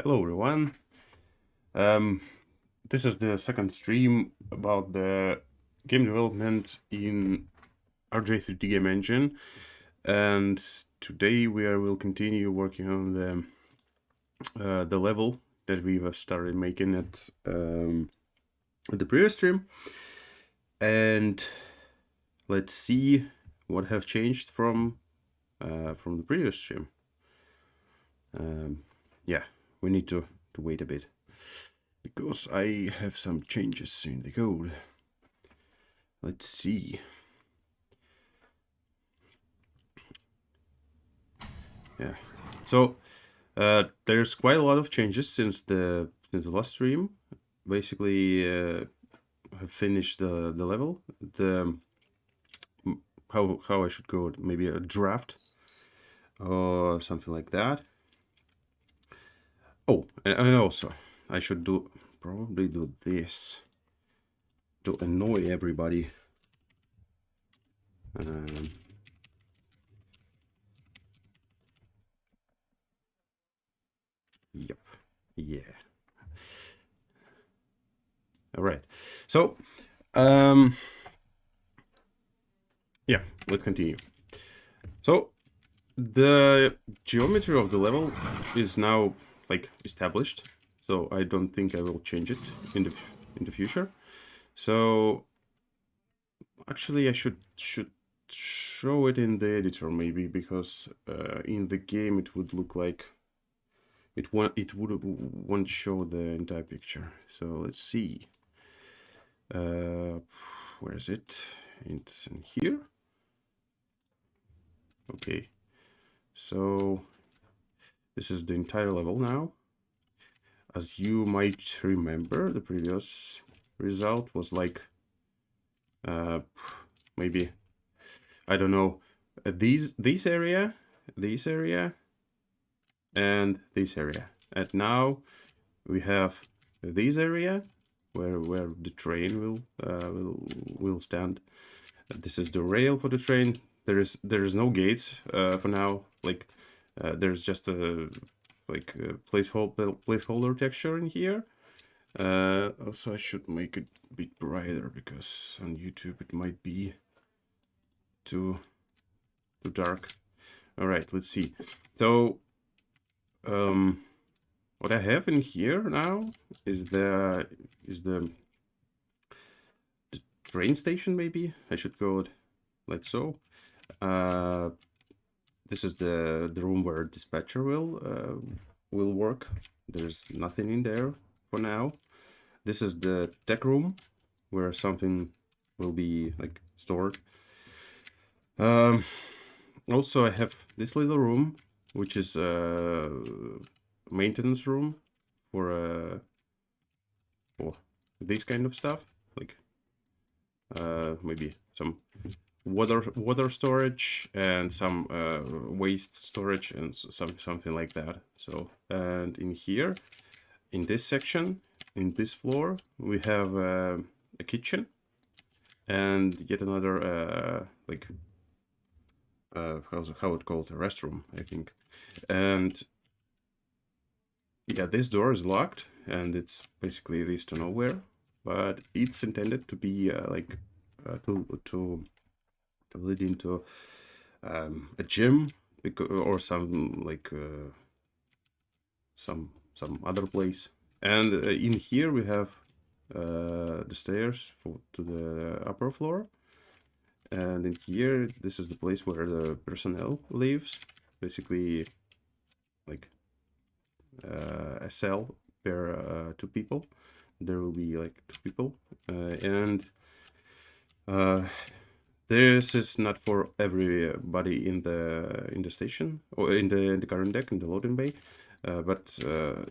Hello everyone. Um, this is the second stream about the game development in rg3d game engine, and today will continue working on the level that we have started making at the previous stream, and let's see what have changed from the previous stream. Yeah, we need to wait a bit, because I have some changes in the code. Let's see. Yeah. So there's quite a lot of changes since the last stream. Basically, have finished the level. The how I should go, maybe a draft or something like that. Oh, and also I should probably do this to annoy everybody. Yep. Yeah. All right. So, yeah, let's continue. So, the geometry of the level is now like established, so I don't think I will change it in the future. So actually, I should show it in the editor maybe, because in the game it would look like it won't show the entire picture. So let's see. Where is it? It's in here. Okay. So this is the entire level now. As you might remember, the previous result was like maybe, I don't know, this area, and this area. And now we have this area where the train will stand. This is the rail for the train. There is no gates for now. Like there's just a placeholder texture in here. Also, I should make it a bit brighter, because on YouTube it might be too dark. All right, let's see. So what I have in here now is the train station. Maybe I should go like so. This is the room where dispatcher will work. There's nothing in there for now. This is the tech room, where something will be like stored. Also, I have this little room, which is a maintenance room for this kind of stuff, like maybe some water storage and some waste storage and something like that. So, and in here, in this section, in this floor, we have a kitchen and yet another like how it called, a restroom, I think. And yeah, this door is locked and it's basically leads to nowhere, but it's intended to be like to lead into a gym, or some like some other place. And in here we have the stairs to the upper floor. And in here, this is the place where the personnel lives. Basically, like a cell per 2 people. There will be like 2 people, and this is not for everybody in the station, or in the current deck, in the loading bay, but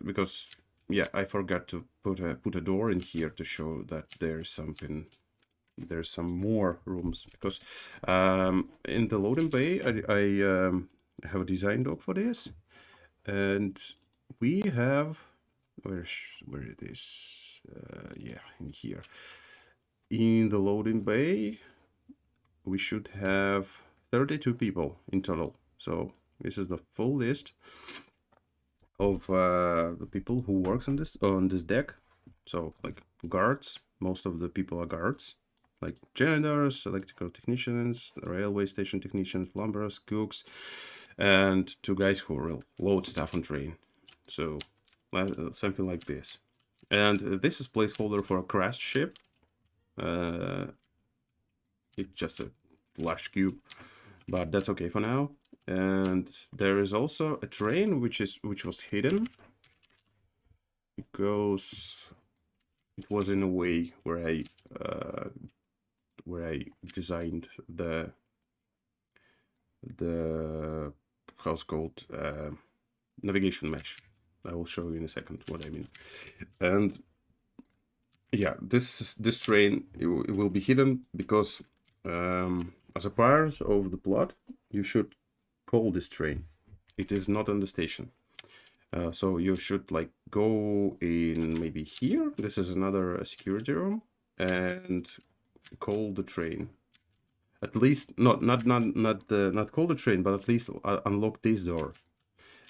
because yeah, I forgot to put a door in here to show that there's some more rooms, because in the loading bay I have a design doc for this, and we have where it is, yeah, in here in the loading bay we should have 32 people in total. So this is the full list of the people who works on this deck. So like guards, most of the people are guards, like janitors, electrical technicians, railway station technicians, plumbers, cooks, and 2 guys who will load stuff on train. So something like this. And this is placeholder for a crashed ship. It's just a large cube, but that's okay for now. And there is also a train which was hidden because it was in a way where I designed the how's called navigation mesh. I will show you in a second what I mean. And yeah, this train it will be hidden because as a part of the plot, you should call this train. It is not on the station. So you should like go in maybe here. This is another security room, and call the train. At least not call the train, but at least unlock this door.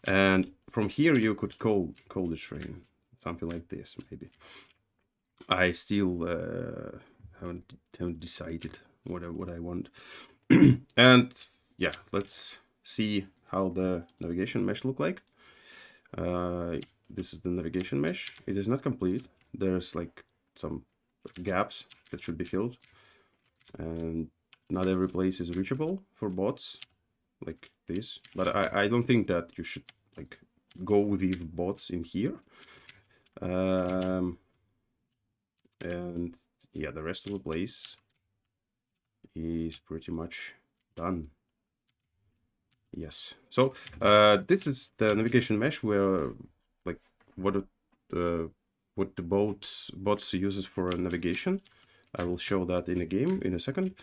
And from here you could call the train, something like this maybe. I still haven't decided what I want. And yeah, let's see how the navigation mesh look like. This is the navigation mesh. It is not complete. There's like some gaps that should be filled, and not every place is reachable for bots like this. But I don't think that you should like go with bots in here. And yeah, the rest of the place is pretty much done. Yes. So this is the navigation mesh where like what the bots uses for navigation. I will show that in a game in a second.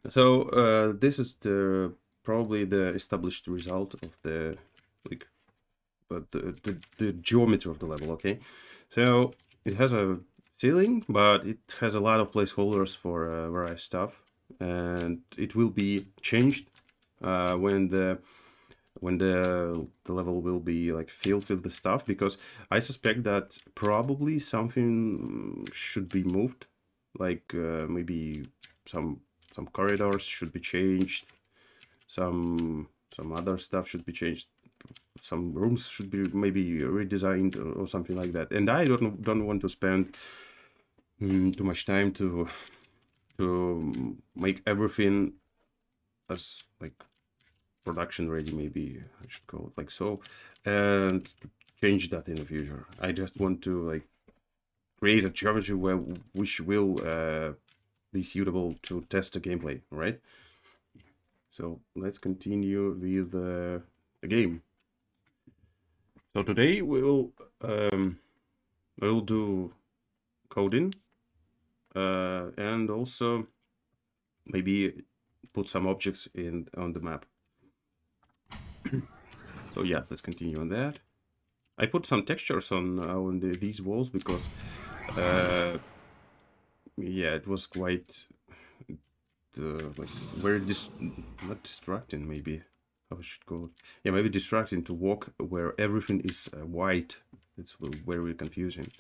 So this is probably the established result of the like the geometry of the level. Okay, so it has a ceiling, but it has a lot of placeholders for various stuff, and it will be changed when the level will be like filled with the stuff, because I suspect that probably something should be moved, like maybe some corridors should be changed, some other stuff should be changed, some rooms should be maybe redesigned or something like that. And I don't want to spend too much time to make everything as like production ready, maybe I should call it like so, and change that in the future. I just want to like create a geometry which will be suitable to test the gameplay, right? So let's continue with the game. So today we'll do coding and also maybe put some objects on the map. So yeah, let's continue on that. I put some textures on these walls because yeah, it was quite like very not distracting, maybe how I should call it. Yeah, maybe distracting to walk where everything is white. It's very confusing.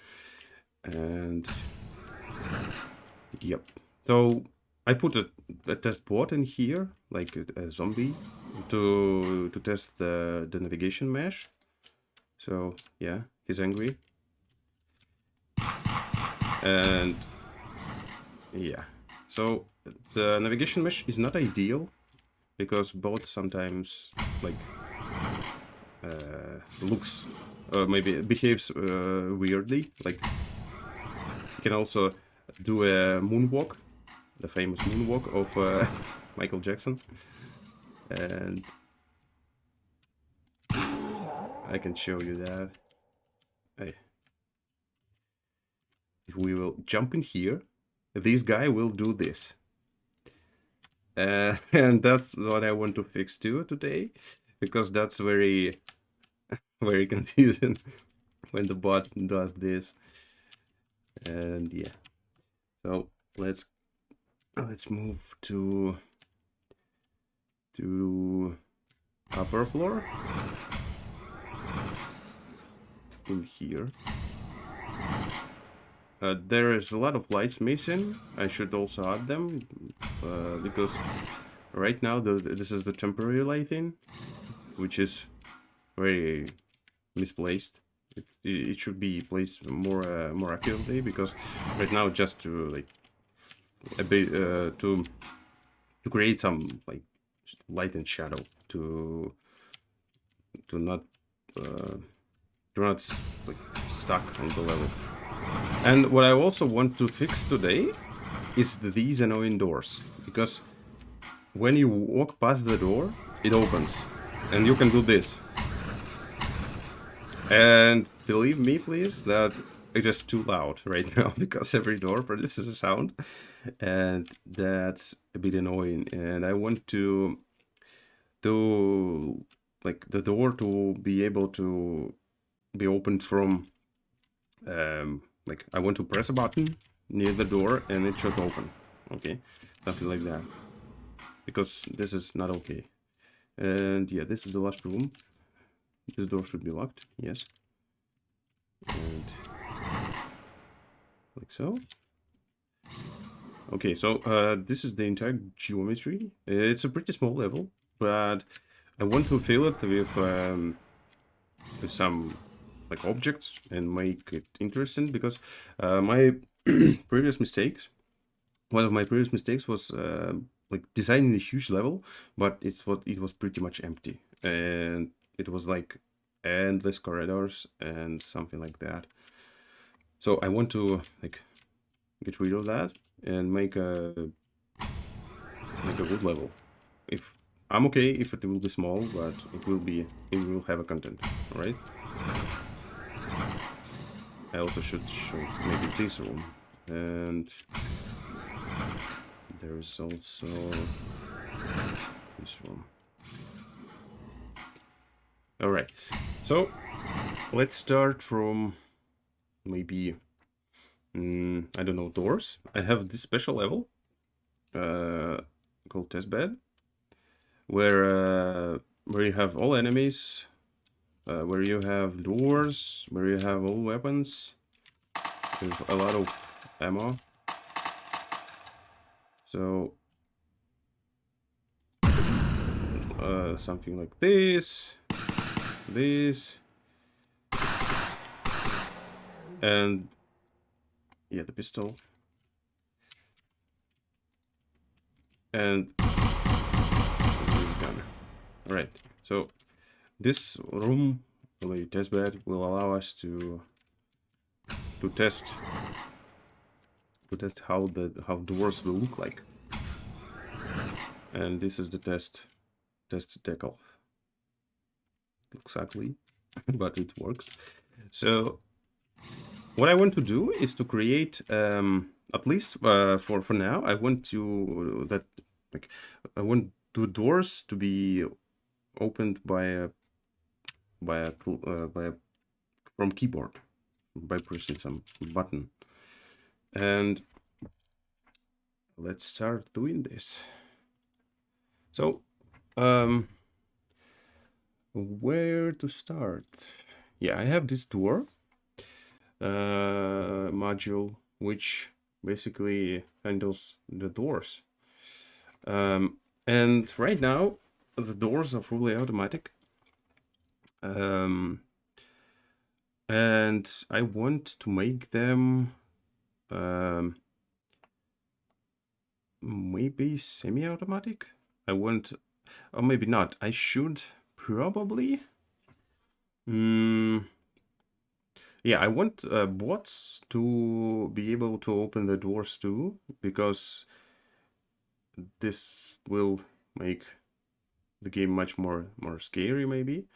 And yep, so I put a test bot in here, like a zombie, to test the navigation mesh. So yeah, he's angry. And yeah, so the navigation mesh is not ideal because bots sometimes like looks maybe behaves weirdly. Like you can also do a moonwalk, the famous moonwalk of Michael Jackson, and I can show you that. Hey, if we will jump in here, this guy will do this. And that's what I want to fix too today, because that's very very confusing when the bot does this. And yeah, so let's move to upper floor. in here. There is a lot of lights missing. I should also add them because right now this is the temporary lighting, which is very misplaced. It should be placed more accurately, because right now just to like a bit to create some like light and shadow to not like stuck on the level. And what I also want to fix today is these annoying doors, because when you walk past the door, it opens, and you can do this. And believe me, please, that it is too loud right now, because every door produces a sound, and that's a bit annoying. And I want to like the door to be able to be opened from like I want to press a button near the door and it should open. Okay, something like that, because this is not okay. And yeah, this is the last room. This door should be locked, yes, and like so. Okay, so this is the entire geometry. It's a pretty small level, but I want to fill it with some like objects and make it interesting, because my previous mistakes, one of my previous mistakes was like designing a huge level, but it was pretty much empty, and it was like endless corridors and something like that. So I want to like get rid of that and make a good level. If I'm okay if it will be small, but it will have a content, right? I also should show maybe this room, and there's also this room. All right, so let's start from maybe I don't know, doors. I have this special level called testbed, where you have all enemies, where you have doors, where you have all weapons, with a lot of ammo. So something like this, and yeah, the pistol, and this gun. All right, so this room, the test bed, will allow us to test how doors will look like, and this is the test decal. Looks ugly, but it works. So what I want to do is to create at least for now, I want to I want the doors to be opened from keyboard by pressing some button. And let's start doing this. So where to start? Yeah, I have this door module which basically handles the doors, and right now the doors are fully automatic, and I want to make them maybe semi-automatic. I want, or maybe not. I should probably yeah, I want bots to be able to open the doors too, because this will make the game much more scary, maybe,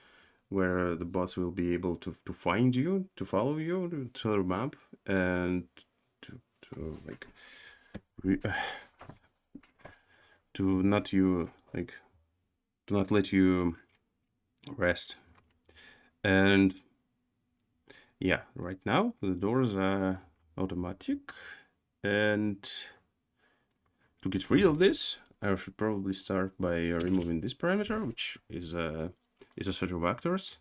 where the bots will be able to find you, to follow you to the map, and to like to not let you rest. And yeah, right now the doors are automatic, and to get rid of this, I should probably start by removing this parameter, which is a set of vectors,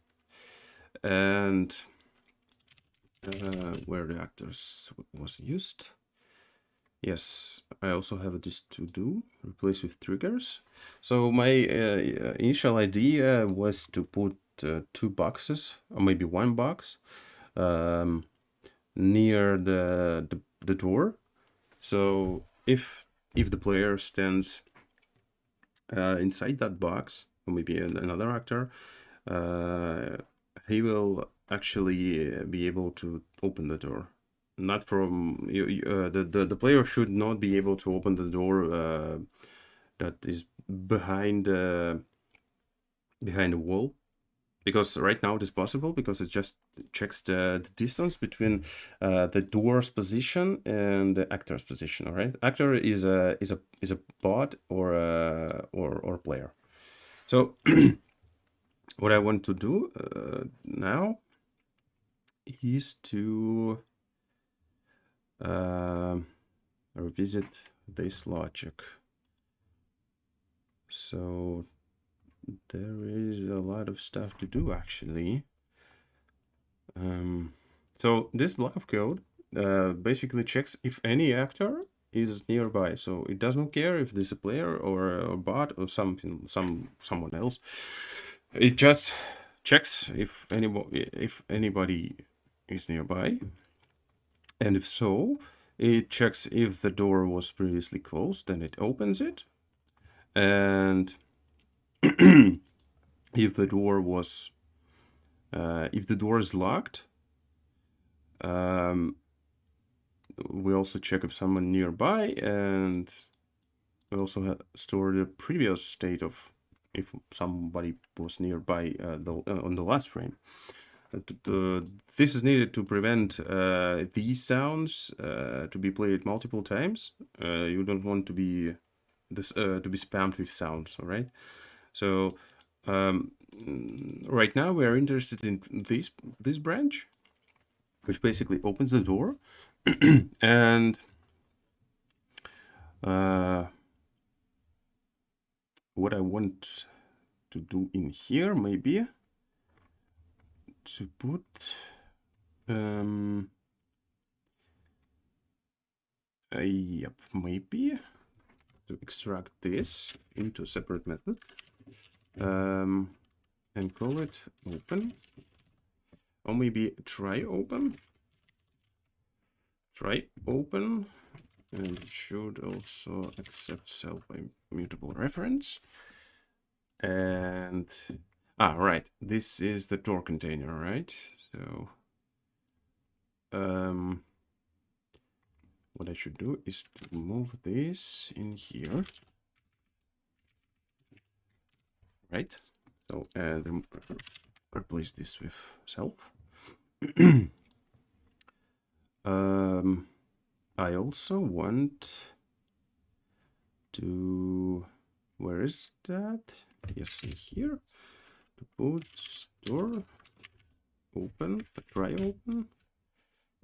and where the actors was used. Yes, I also have this to do, replace with triggers. So my initial idea was to put 2 boxes, or maybe 1 box, um, near the door. So if the player stands inside that box, or maybe another actor, he will actually be able to open the door. Not from the player should not be able to open the door that is behind behind a wall, because right now it is possible because it just checks the distance between the door's position and the actor's position. All right, actor is a bot or or player. So what I want to do now is to revisit this logic. So there is a lot of stuff to do actually. So this block of code basically checks if any actor is nearby. So it doesn't care if this is a player or a bot or someone else. It just checks if anybody is nearby, and if so, it checks if the door was previously closed, then it opens it, and if the door was if the door is locked, we also check if someone nearby, and we also store the previous state of if somebody was nearby on the last frame. This is needed to prevent these sounds to be played multiple times. You don't want to be spammed with sounds, all right? So right now we are interested in this branch, which basically opens the door, and what I want to do in here maybe to put yep, maybe to extract this into a separate method and call it open, or maybe try open, and it should also accept self-immutable reference. And right, this is the door container, right? So what I should do is to move this in here, right? So and replace this with self. I also want to, where is that? Yes, in here, to put store open, try open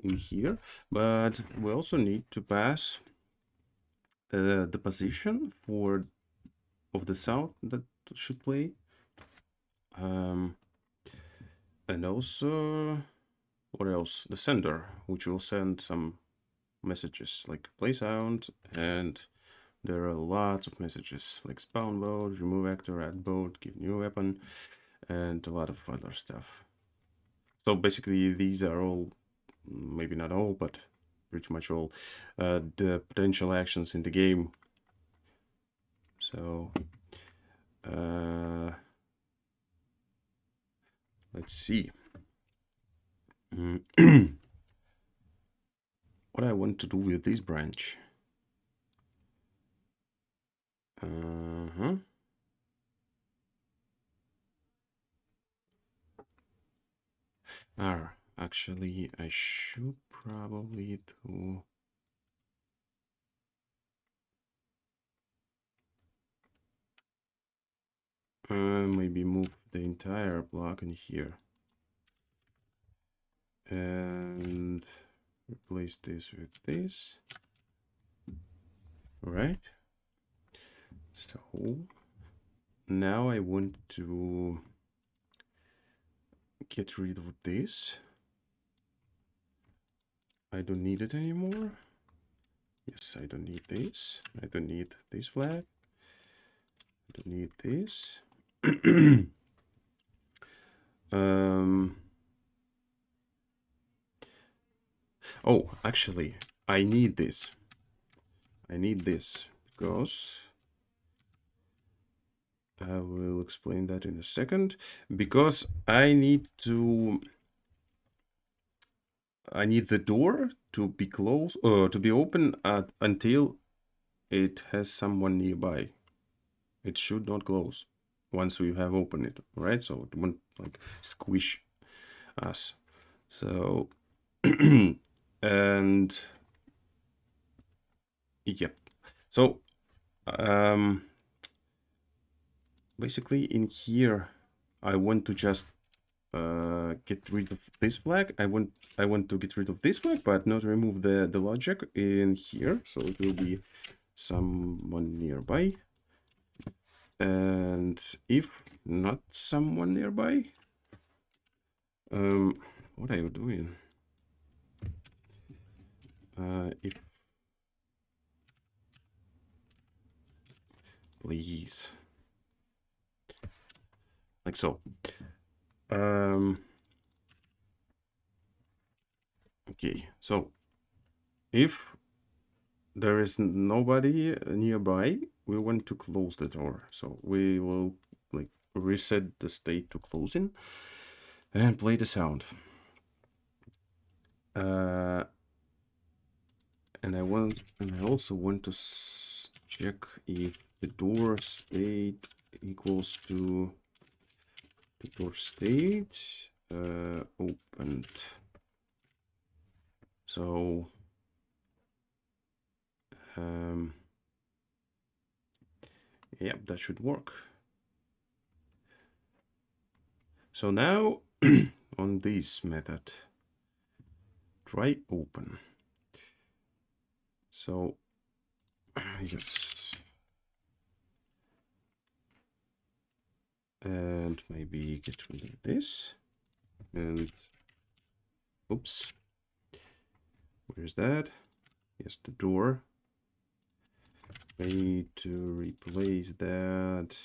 in here, but we also need to pass the position of the sound that should play, and also what else? The sender, which will send some messages like play sound, and there are lots of messages like spawn boat, remove actor, add boat, give new weapon, and a lot of other stuff. So basically these are all, maybe not all, but pretty much all the potential actions in the game. So let's see. What I want to do with this branch. Actually, I should probably do. Maybe move the entire block in here and replace this with this. All right. So now I want to get rid of this. I don't need it anymore. Yes, I don't need this. I don't need this flag. I don't need this. um, oh, actually, I need this. I need this because I will explain that in a second. Because I need the door to be closed or to be open until it has someone nearby. It should not close once we have opened it, right? So it won't like squish us. So and yep. So basically in here I want to just get rid of this flag. I want to get rid of this flag, but not remove the logic in here. So it will be someone nearby. And if not someone nearby, what are you doing? If please, like so. Okay, so if there is nobody nearby, we want to close the door. So we will like reset the state to closing and play the sound. And I also want to check if the door state equals to the door state opened. So yeah, that should work. So now on this method, try open. So yes, and maybe get rid of this. And oops, where's that? Yes, the door. Need to replace that.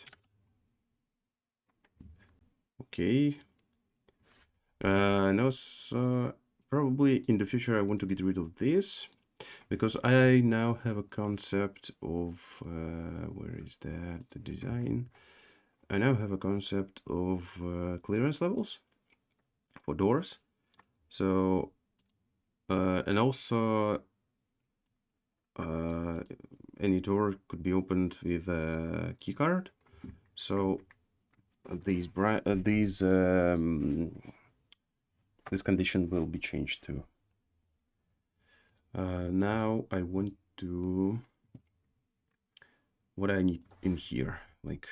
Okay. Now probably in the future I want to get rid of this because I now have a concept of where is that, the design. I now have a concept of clearance levels for doors. So and also any door could be opened with a keycard. So this condition will be changed too. Now I want to what I need in here, like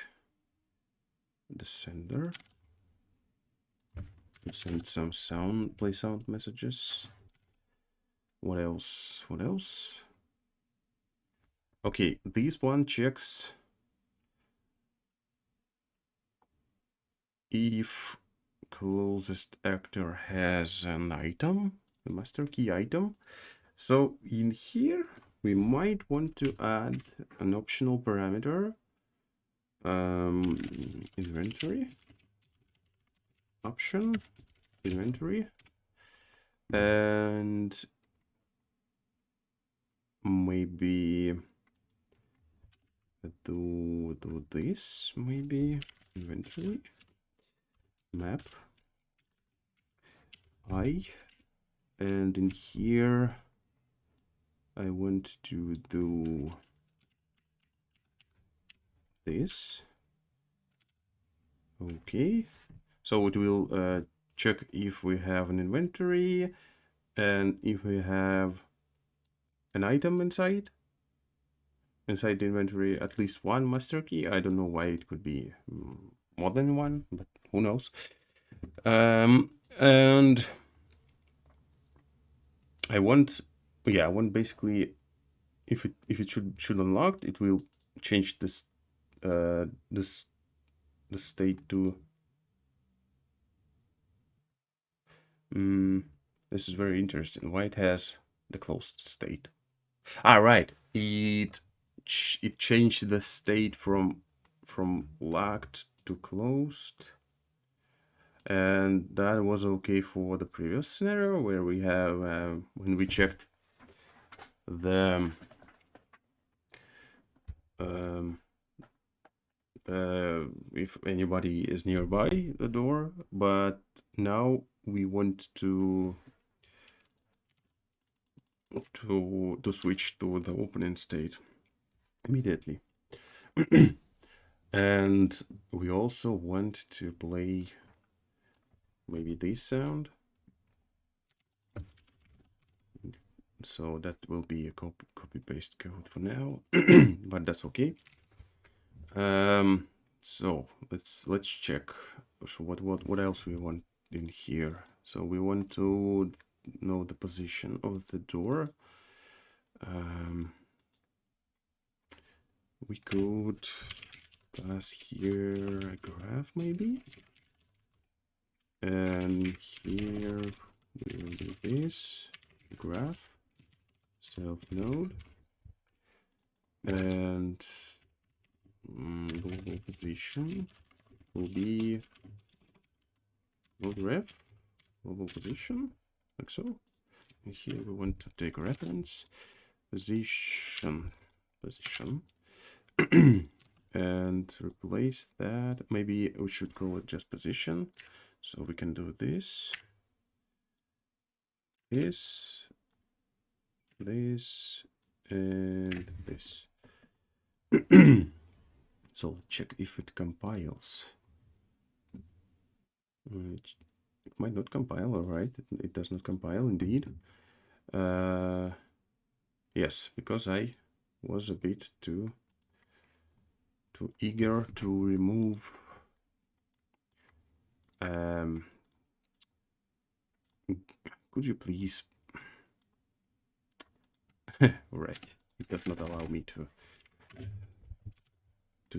the sender. Send some sound, play sound messages. What else? What else? Okay, this one checks if closest actor has an item, a master key item. So in here, we might want to add an optional parameter, inventory, option, inventory, and maybe do this, maybe inventory, map, and in here, I want to do this. Okay, so it will check if we have an inventory and if we have an item inside the inventory, at least one master key. I don't know why it could be more than one, but who knows. And I want basically if it should unlocked, it will change this the state to this is very interesting. Why it has the closed state. Ah, right. It changed the state from locked to closed, and that was okay for the previous scenario where we have when we checked the um, if anybody is nearby the door, but now we want to switch to the opening state immediately. And we also want to play maybe this sound. So that will be a copy paste code for now, but that's okay. So let's check. So what else we want in here? So we want to know the position of the door. We could pass here a graph maybe, and here we will do this graph self node, and global position will be node ref global position, like so. And here we want to take reference position and replace that. Maybe we should call it just position, so we can do this, and this. So let's check if it compiles. It might not compile. All right, it does not compile indeed. Yes, because I was a bit too eager to remove could you please all right, it does not allow me to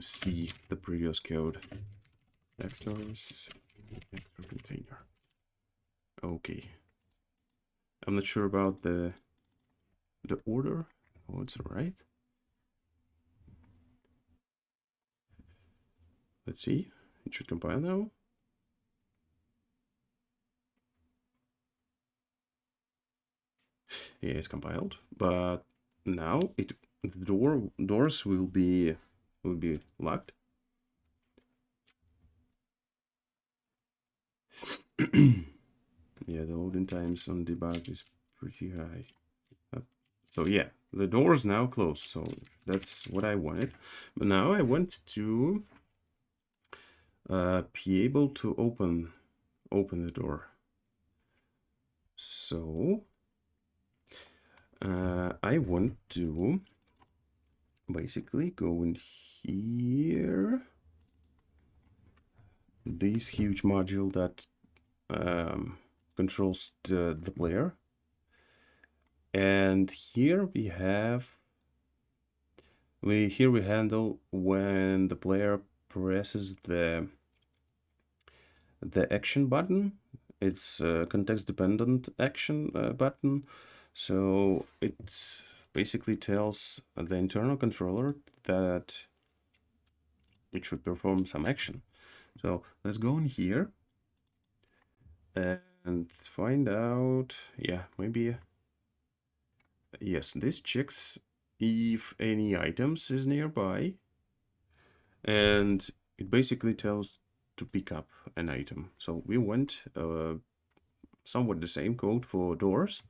see the previous code. Vectors, vector container. Okay, I'm not sure about the order. Oh, it's all right. Let's see. It should compile now. Yeah, it's compiled, but now the doors will be locked. Yeah, the loading times on debug is pretty high. So yeah, the door is now closed, so that's what I wanted. But now I want to be able to open the door. So I want to basically go in here, this huge module that controls the player, and here we have we handle when the player presses the action button. It's a context dependent action button, so it basically tells the internal controller that it should perform some action. So let's go in here and find out. Yeah, maybe yes, this checks if any items is nearby, and it basically tells to pick up an item. So we want somewhat the same code for doors.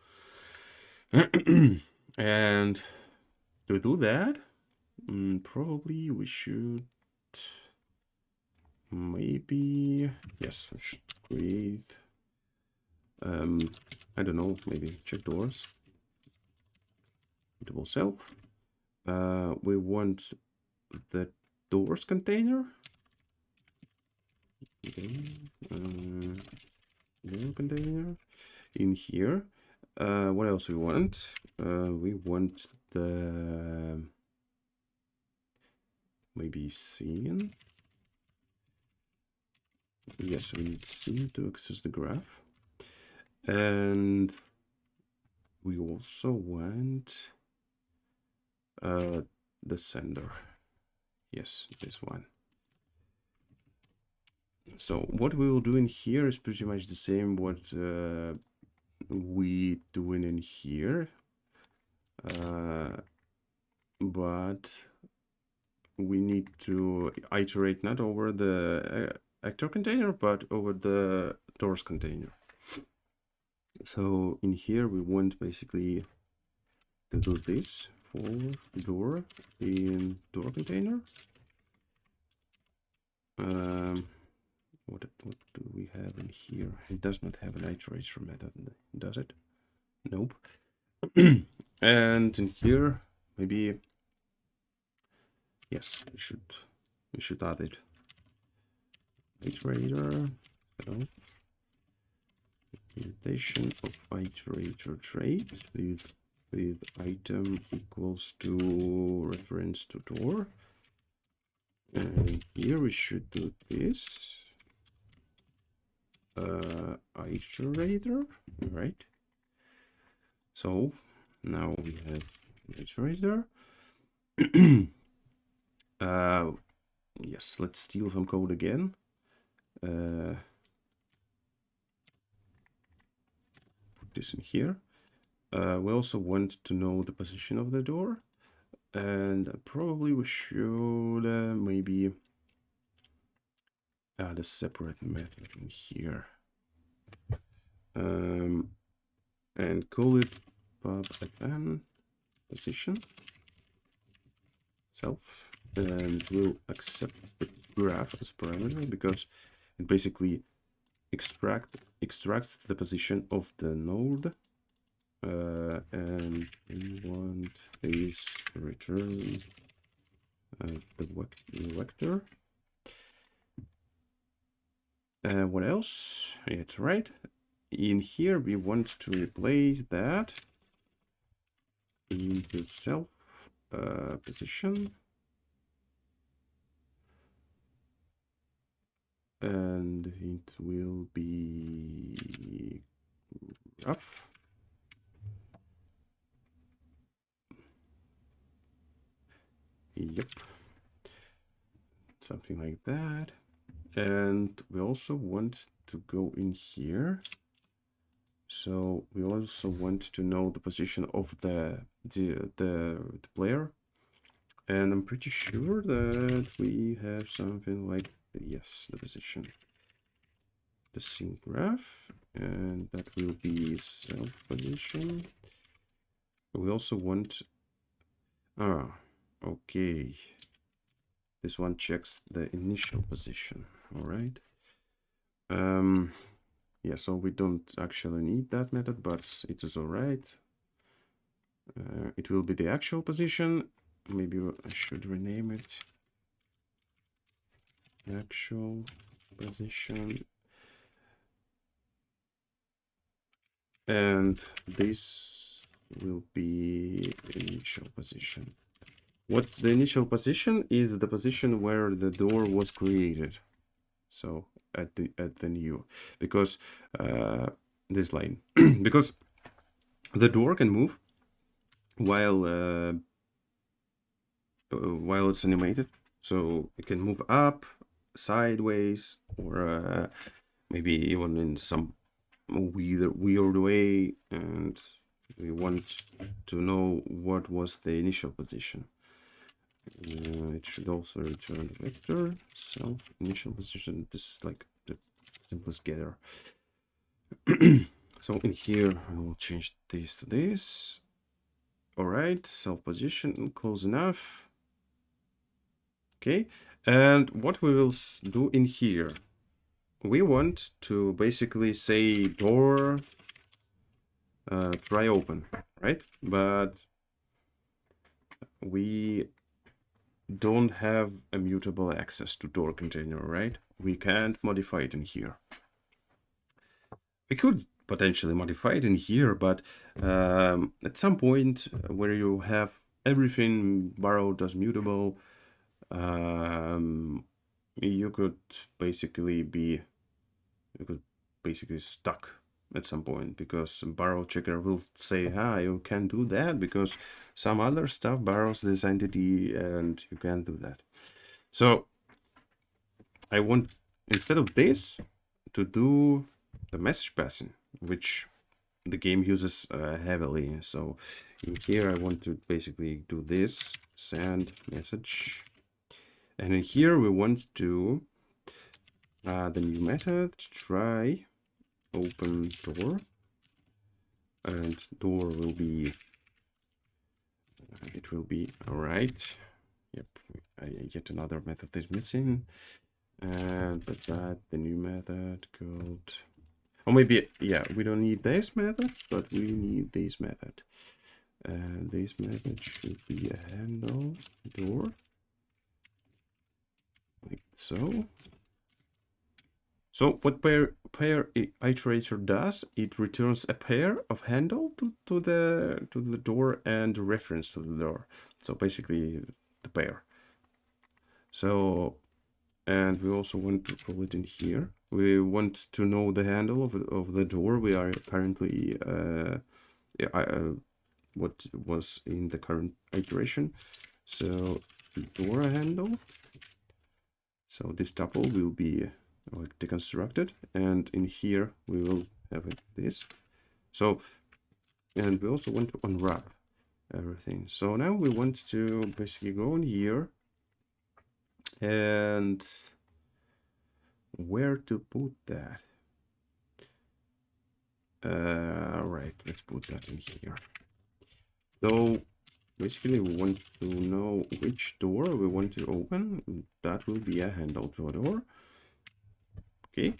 And to do that, probably we should maybe, yes, we should create, I don't know, maybe check doors, mutable self. We want the doors container. Okay, door container in here. What else we want? We want the maybe scene. Yes, we need scene to access the graph, and we also want the sender. Yes, this one. So what we will do in here is pretty much the same what we doing in here, but we need to iterate not over the actor container, but over the doors container. So in here we want basically to do this for door in door container. What do we have in here? It does not have an iterator method, does it? Nope. And in here, maybe yes, we should add it. Iterator, so implementation of iterator trait with item equals to reference to door. And here we should do this. Iterator, right? So now we have iterator. Yes, let's steal some code again. Put this in here. We also want to know the position of the door, and probably we should maybe add a separate method in here, and call it pub position self, and we'll accept the graph as parameter because it basically extracts the position of the node, and we want this to return the vector. What else? It's right. In here, we want to replace that into self position, and it will be up. Yep, something like that. And we also want to go in here. So we also want to know the position of the player. And I'm pretty sure that we have something like yes, the position, the sync graph, and that will be self position. We also want okay. This one checks the initial position. All right. Yeah, so we don't actually need that method, but it is all right. It will be the actual position. Maybe I should rename it actual position. And this will be initial position. What's the initial position is the position where the door was created. So at the new, because this line, because the door can move while it's animated, so it can move up, sideways, or maybe even in some weird way, and we want to know what was the initial position. It should also return the vector self initial position. This is like the simplest getter. So in here I will change this to this. All right, self position, close enough. Okay, and what we will do in here, we want to basically say door try open, right? But we don't have immutable access to door container, right? We can't modify it in here. We could potentially modify it in here, but at some point where you have everything borrowed as mutable, you could basically be stuck at some point, because borrow checker will say, you can't do that because some other stuff borrows this entity and you can't do that. So I want, instead of this, to do the message passing, which the game uses heavily. So in here I want to basically do this, send message, and in here we want to the new method try open door, and door will be it will be all right. Yep, yet another method is missing, and let's add the new method called, or maybe, yeah, we don't need this method, but we need this method. And this method should be a handle door, like so. So what pair iterator does, it returns a pair of handle to the door and reference to the door. So basically the pair. So, and we also want to call it in here. We want to know the handle of the door we are currently what was in the current iteration. So door handle. So this tuple will be like deconstructed, and in here we will have it this. So, and we also want to unwrap everything. So now we want to basically go in here, and where to put that? All right, let's put that in here. So basically we want to know which door we want to open. That will be a handle to a door. Okay,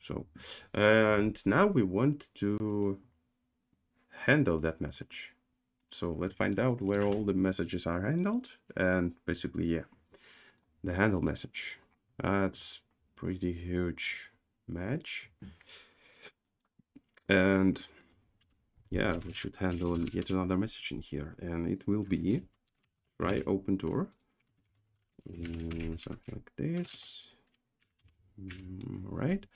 so, and now we want to handle that message. So let's find out where all the messages are handled, and basically, yeah, the handle message. That's pretty huge match. And yeah, we should handle yet another message in here, and it will be try open door. Something like this. Right.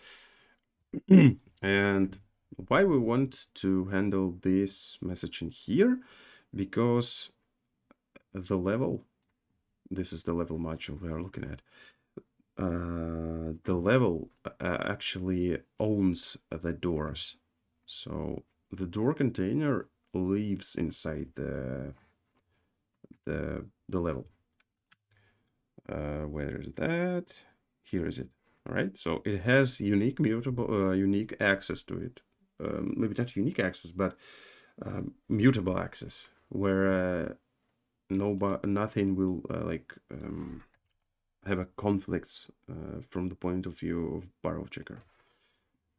And why we want to handle this message in here? Because the level, this is the level module we are looking at. The level actually owns the doors. So the door container lives inside the level. Where is that? Here is it. All right. So it has unique mutable, unique access to it. Maybe not unique access, but mutable access, where nothing will have a conflicts from the point of view of borrow checker.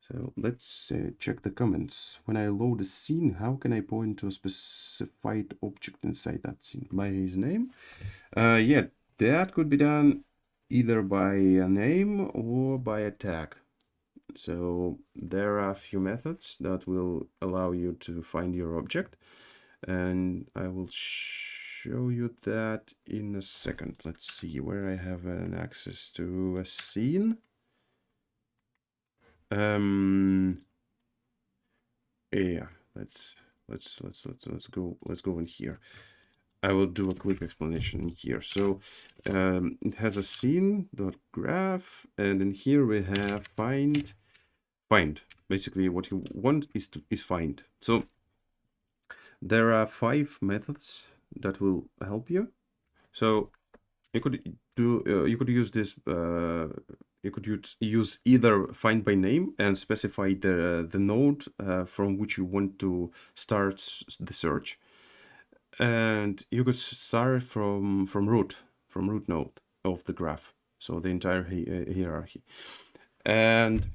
So let's check the comments. When I load a scene, how can I point to a specified object inside that scene? By his name? Yeah, that could be done either by a name or by a tag. So there are a few methods that will allow you to find your object, and I will show you that in a second. Let's see where I have an access to a scene. Yeah, let's go in here. I will do a quick explanation in here. So it has a scene.graph, and in here we have find. Basically what you want is find. So there are 5 methods that will help you. So you could do you could use this you could use either find by name and specify the node from which you want to start the search, and you could start from root node of the graph, so the entire hierarchy. And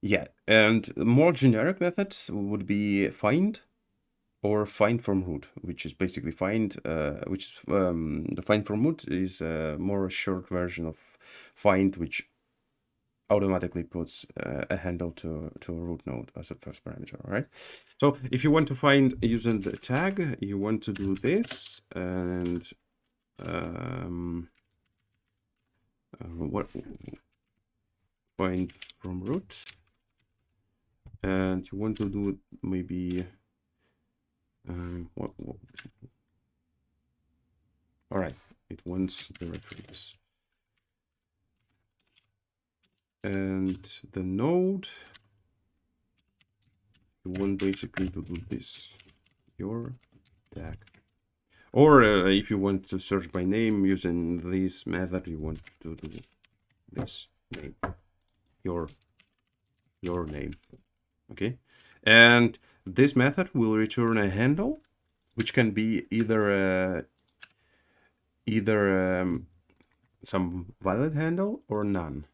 yeah, and more generic methods would be find or find from root, which is basically find, the find from root is a more short version of find, which automatically puts a handle to a root node as a first parameter. All right. So if you want to find using the tag, you want to do this, and what find from root. and you want to do maybe what all right, it wants the reference and the node. You want basically to do this, your tag. Or if you want to search by name using this method, you want to do this name, your name. Okay, and this method will return a handle, which can be either some valid handle or none,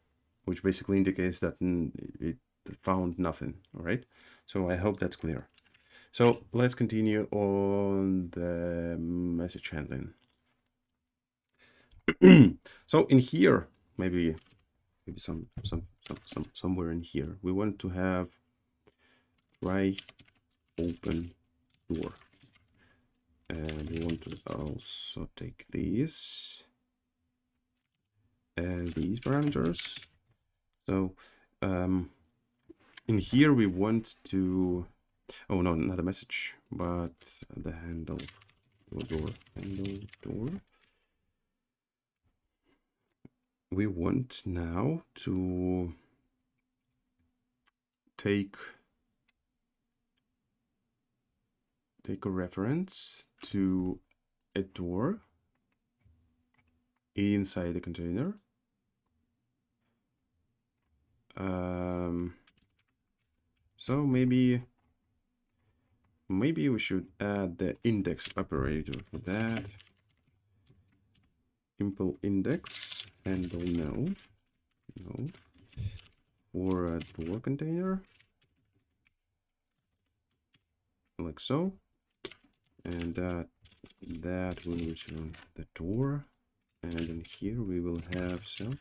which basically indicates that it found nothing. All right, so I hope that's clear. So let's continue on the message handling. So in here, maybe somewhere in here, we want to have try open door, and we want to also take these and these parameters. So in here we want to, oh no, not a message, but the handle door, handle door. We want now to take a reference to a door inside the container. So maybe we should add the index operator for that. Simple index handle no for a door container, like so, and that will return the door, and in here we will have self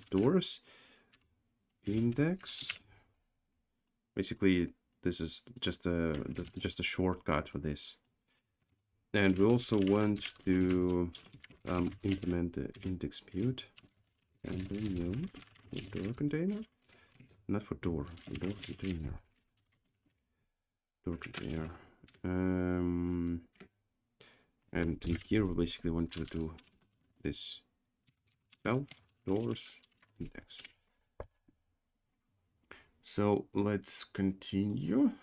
doors index. Basically, this is just a shortcut for this. And we also want to implement the index mute and then node for door container, not for door container. And in here we basically want to do this self doors index. So let's continue.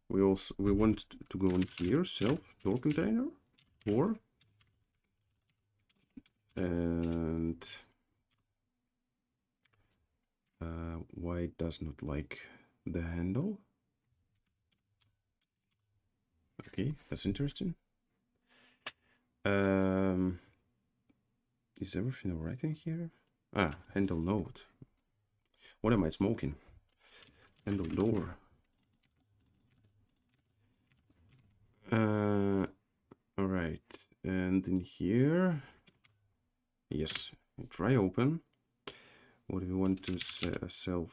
We want to go in here, self door container, or and why it does not like the handle. Okay, that's interesting. Is everything all right in here? Handle node. What am I smoking? Handle door. All right, and in here, yes, try open. What do we want to self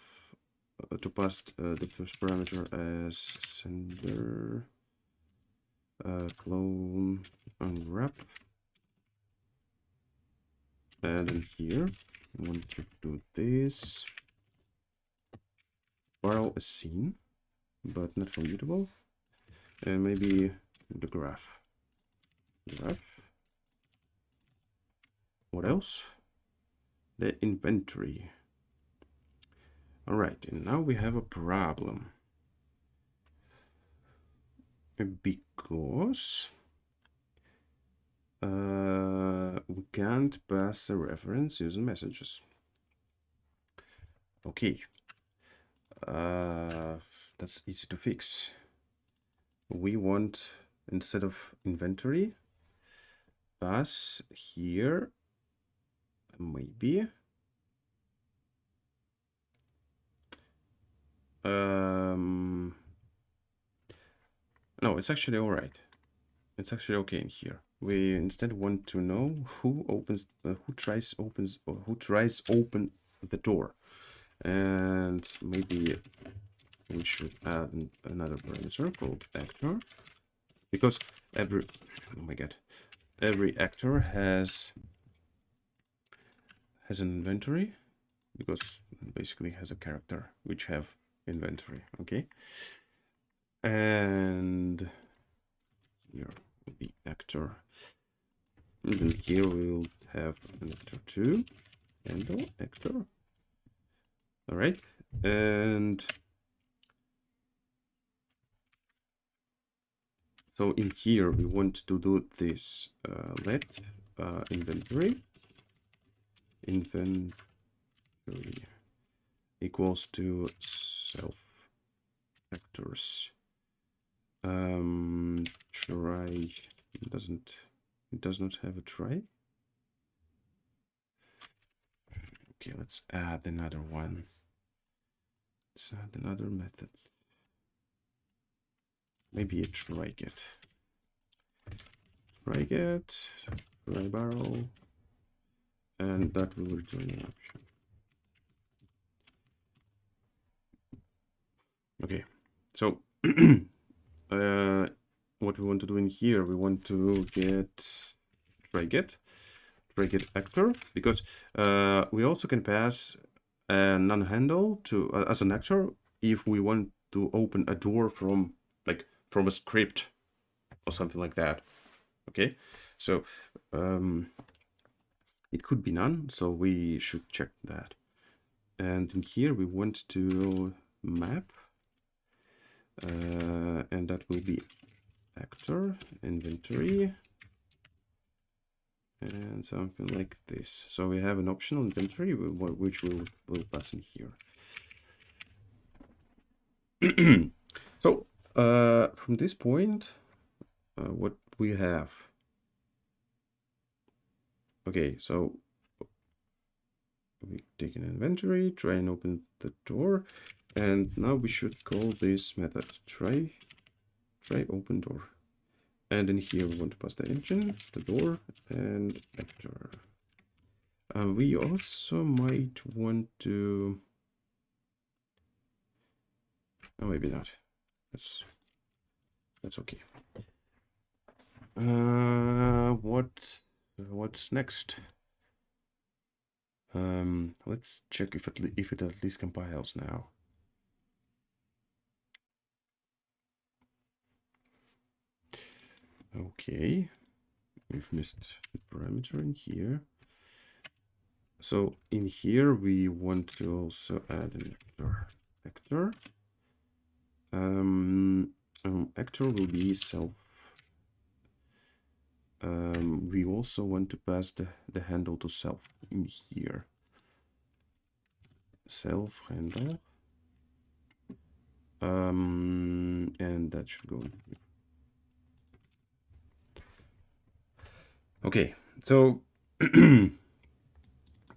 to pass the first parameter as sender clone unwrap, and in here we want to do this, borrow a scene but not from mutable, and maybe the graph. What else? The inventory. All right, and now we have a problem because we can't pass a reference using messages. Okay, that's easy to fix. We want, instead of inventory, pass here maybe no, it's actually all right. It's actually okay in here. We instead want to know who tries open the door, and maybe we should add another parameter called actor, because every actor has an inventory, because basically has a character which have inventory. Okay, and here will be actor, and then here we'll have an actor 2 handle actor. All right, and so in here we want to do this. Let inventory equals to self actors. Try does not have a try. Okay, let's add another one. Let's add another method. Maybe a try get. Try get, try barrel, and that will return an option. Okay, so what we want to do in here, we want to get try get actor, because we also can pass a non-handle to as an actor if we want to open a door from a script or something like that. Okay, so it could be none, so we should check that. And in here we want to map, and that will be actor inventory and something like this. So we have an optional inventory which we'll pass in here. So from this point, what we have. Okay, so we take an inventory, try and open the door, and now we should call this method try open door. And in here we want to pass the engine, the door, and actor. We also might want to, oh, maybe not. That's okay. What's next? Let's check if it at least compiles now. Okay, we've missed the parameter in here. So in here we want to also add an actor. Actor will be self. We also want to pass the handle to self in here. Self handle. And that should go in here. Okay, so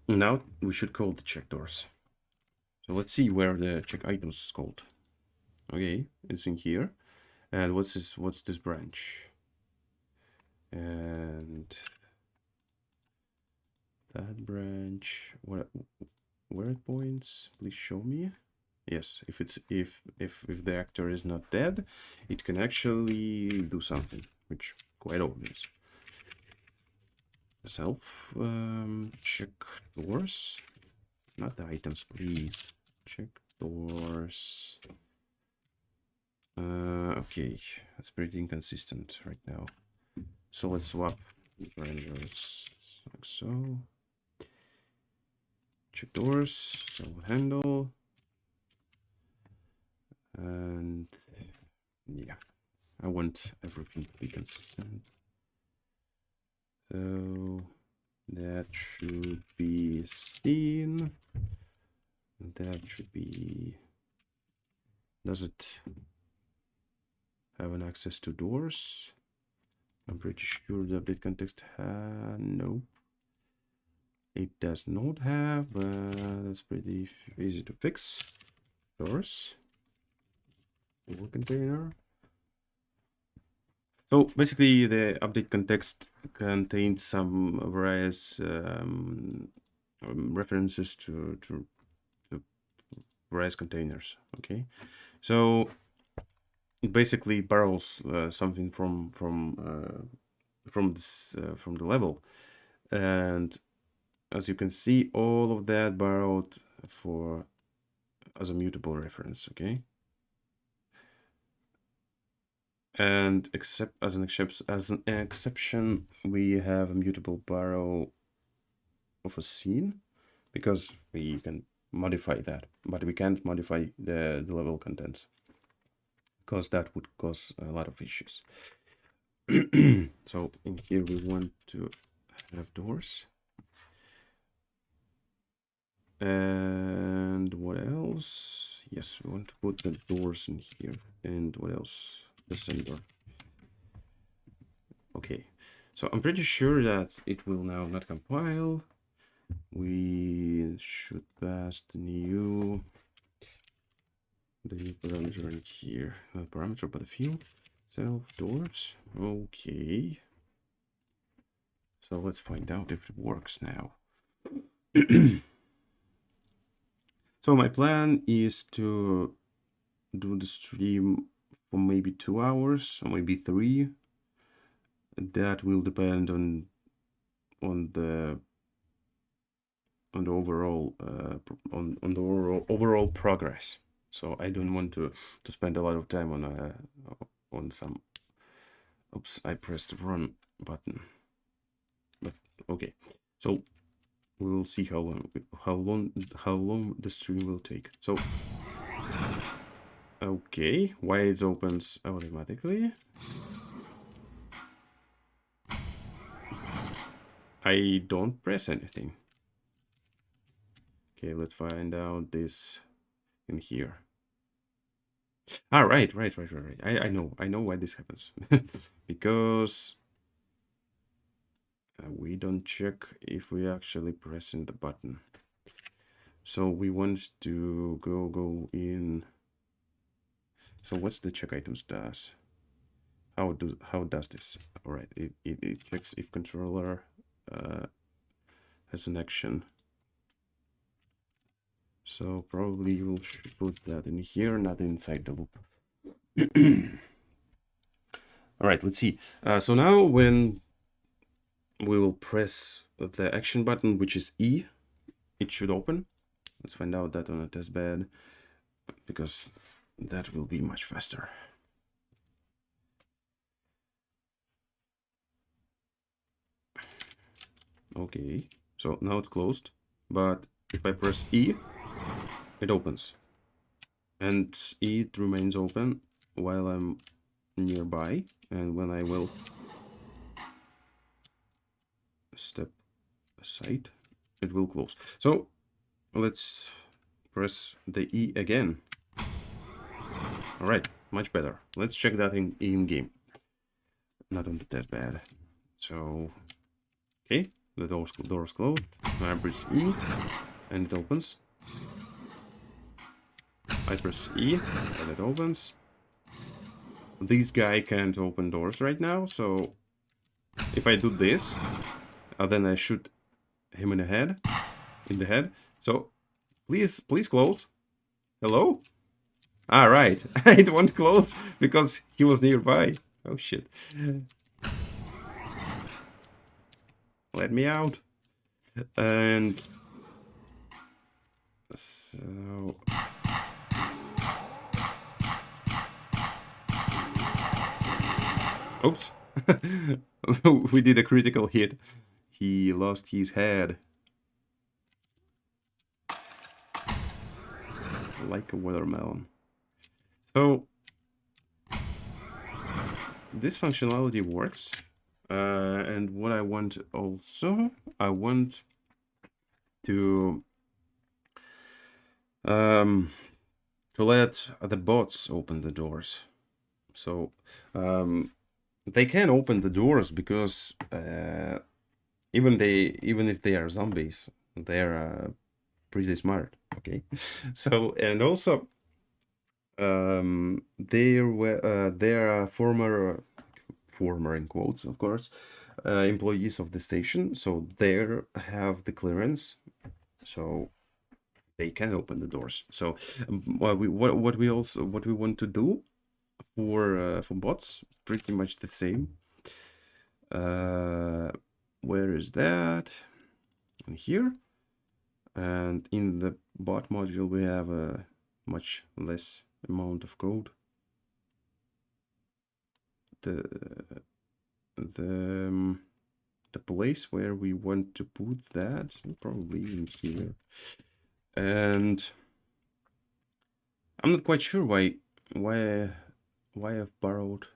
now we should call the check doors. So let's see where the check items is called. Okay, it's in here. And what's this branch? And that branch, where it points, please show me. Yes, if the actor is not dead, it can actually do something, which quite obvious. Self check doors, not the items, please. Check doors. Okay, that's pretty inconsistent right now. So let's swap parameters like so. Check doors, so handle, and yeah, I want everything to be consistent. So that should be seen. That should be. Does it have an access to doors? I'm pretty sure the update context no. It does not have, that's pretty easy to fix. Doors. Door container. So basically the update context contains some various references to various containers. Okay, so it basically borrows something from the level, and as you can see, all of that borrowed for as a mutable reference, okay? And except as an exception, we have a mutable borrow of a scene, because we can modify that, but we can't modify the level contents, because that would cause a lot of issues. So in here we want to have doors. And what else? Yes, we want to put the doors in here. And what else? The sender. Okay, so I'm pretty sure that it will now not compile. We should pass the new parameter in here. Parameter by the field. Self doors. Okay. So let's find out if it works now. So my plan is to do the stream for maybe 2 hours or maybe 3. That will depend on the overall on the overall progress. So I don't want to spend a lot of time on some. Oops, I pressed the run button. But okay, so we will see how long the stream will take. So okay, why it opens automatically. I don't press anything. Okay, let's find out this in here. Ah, right. I know why this happens. Because we don't check if we actually pressing the button. So we want to go in. So what's the check items does? How does this? All right, it checks if controller has an action. So probably you will put that in here, not inside the loop. All right, let's see. So now when we will press the action button, which is E, it should open. Let's find out that on a test bed, because that will be much faster. Okay, so now it's closed, but if I press E, it opens. And E remains open while I'm nearby, and when I will step aside, it will close. So let's press the E again. All right, much better. Let's check that in game, not on the test bed. So okay, the doors closed. I press E and it opens. I press E and it opens. This guy can't open doors right now, so if I do this, then I shoot him in the head. So please close. Hello? All right, it won't close because he was nearby. Oh shit. Let me out. And so oops. We did a critical hit. He lost his head. Like a watermelon. So this functionality works. And what I want also, I want to let the bots open the doors. So they can open the doors because even if they are zombies, they're pretty smart. Okay, so and also they're former in quotes, of course, employees of the station, so they have the clearance, so they can open the doors. So what we want to do for bots, pretty much the same. Where is that? In here. And in the bot module we have a much less amount of code. The place where we want to put that, probably in here. And I'm not quite sure why I've borrowed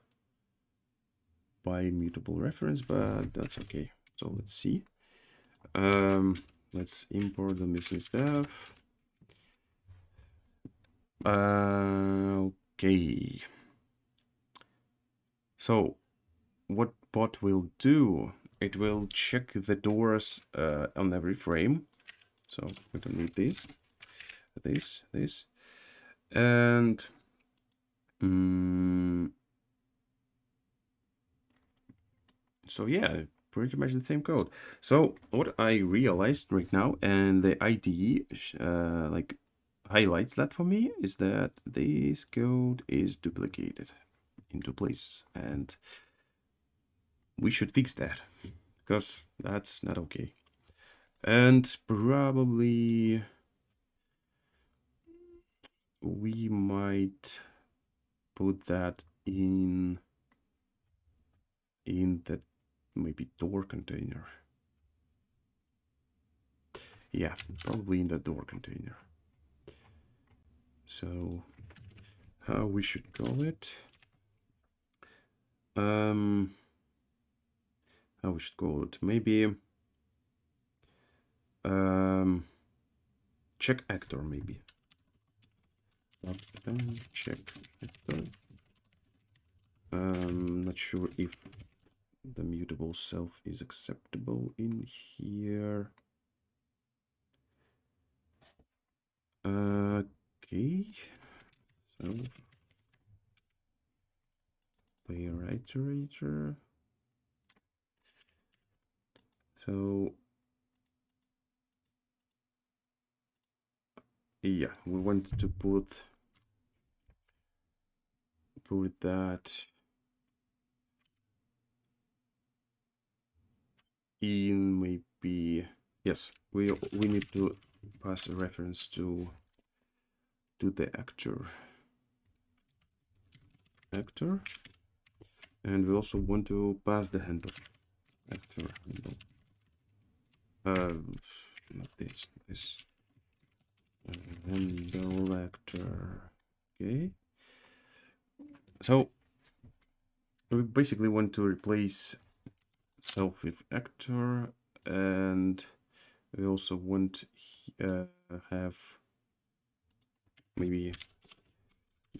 by mutable reference, but that's okay. So let's see. Let's import the missing stuff. Okay. So what bot will do? It will check the doors on every frame. So we don't need this, and so yeah, pretty much the same code. So what I realized right now, and the IDE like highlights that for me, is that this code is duplicated in 2 places, and we should fix that because that's not okay. And probably we might put that in the maybe door container. Yeah, probably in the door container. So how we should call it? How we should call it? Maybe check actor, maybe. Check actor. Not sure if the mutable self is acceptable in here. Okay. So player iterator. So yeah, we want to put that in maybe, yes, we need to pass a reference to the actor, and we also want to pass the handle, actor handle. Not this handle actor. Okay, so we basically want to replace self with actor, and we also want have maybe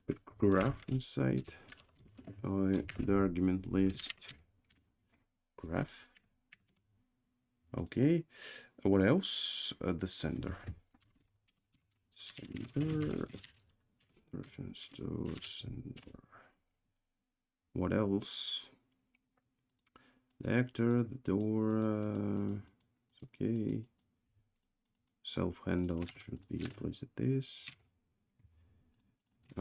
a graph inside the argument list graph. Okay, what else? The sender reference to sender. What else? The actor, the door. It's okay. Self handle should be placed at this.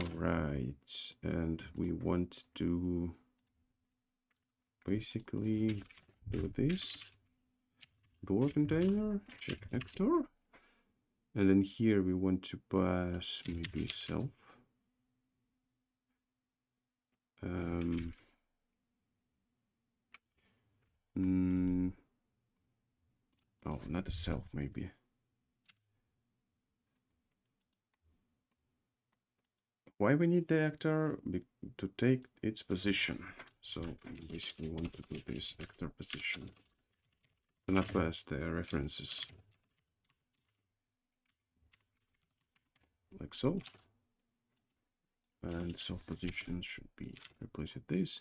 All right, and we want to basically do this door container, check actor, and then here we want to pass maybe self. Oh, not a self, maybe. Why we need the actor? To take its position. So we basically want to do this actor position. And not pass the references. Like so. And self position should be replaced with this.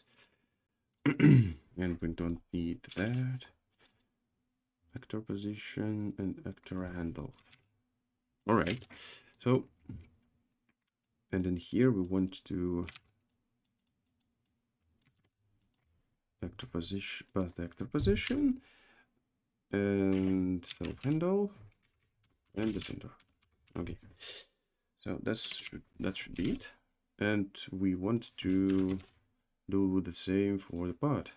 And we don't need that. Actor position and actor handle. All right. So, and then here we want to actor position, pass the actor position and self handle and the center. Okay. So that should be it. And we want to do the same for the pod.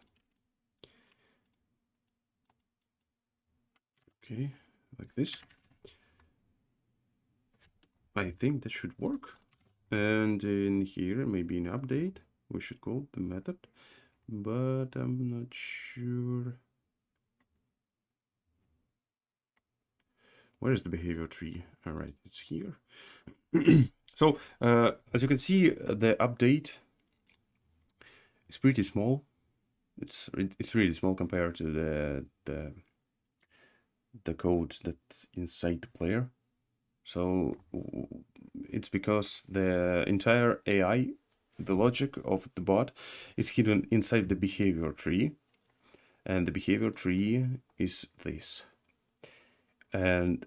Okay, like this. I think that should work. And in here, maybe in update, we should call the method, but I'm not sure. Where is the behavior tree? All right, it's here. So as you can see, the update is pretty small. It's really small compared to the code that's inside the player. So it's because the entire AI, the logic of the bot, is hidden inside the behavior tree, and the behavior tree is this. And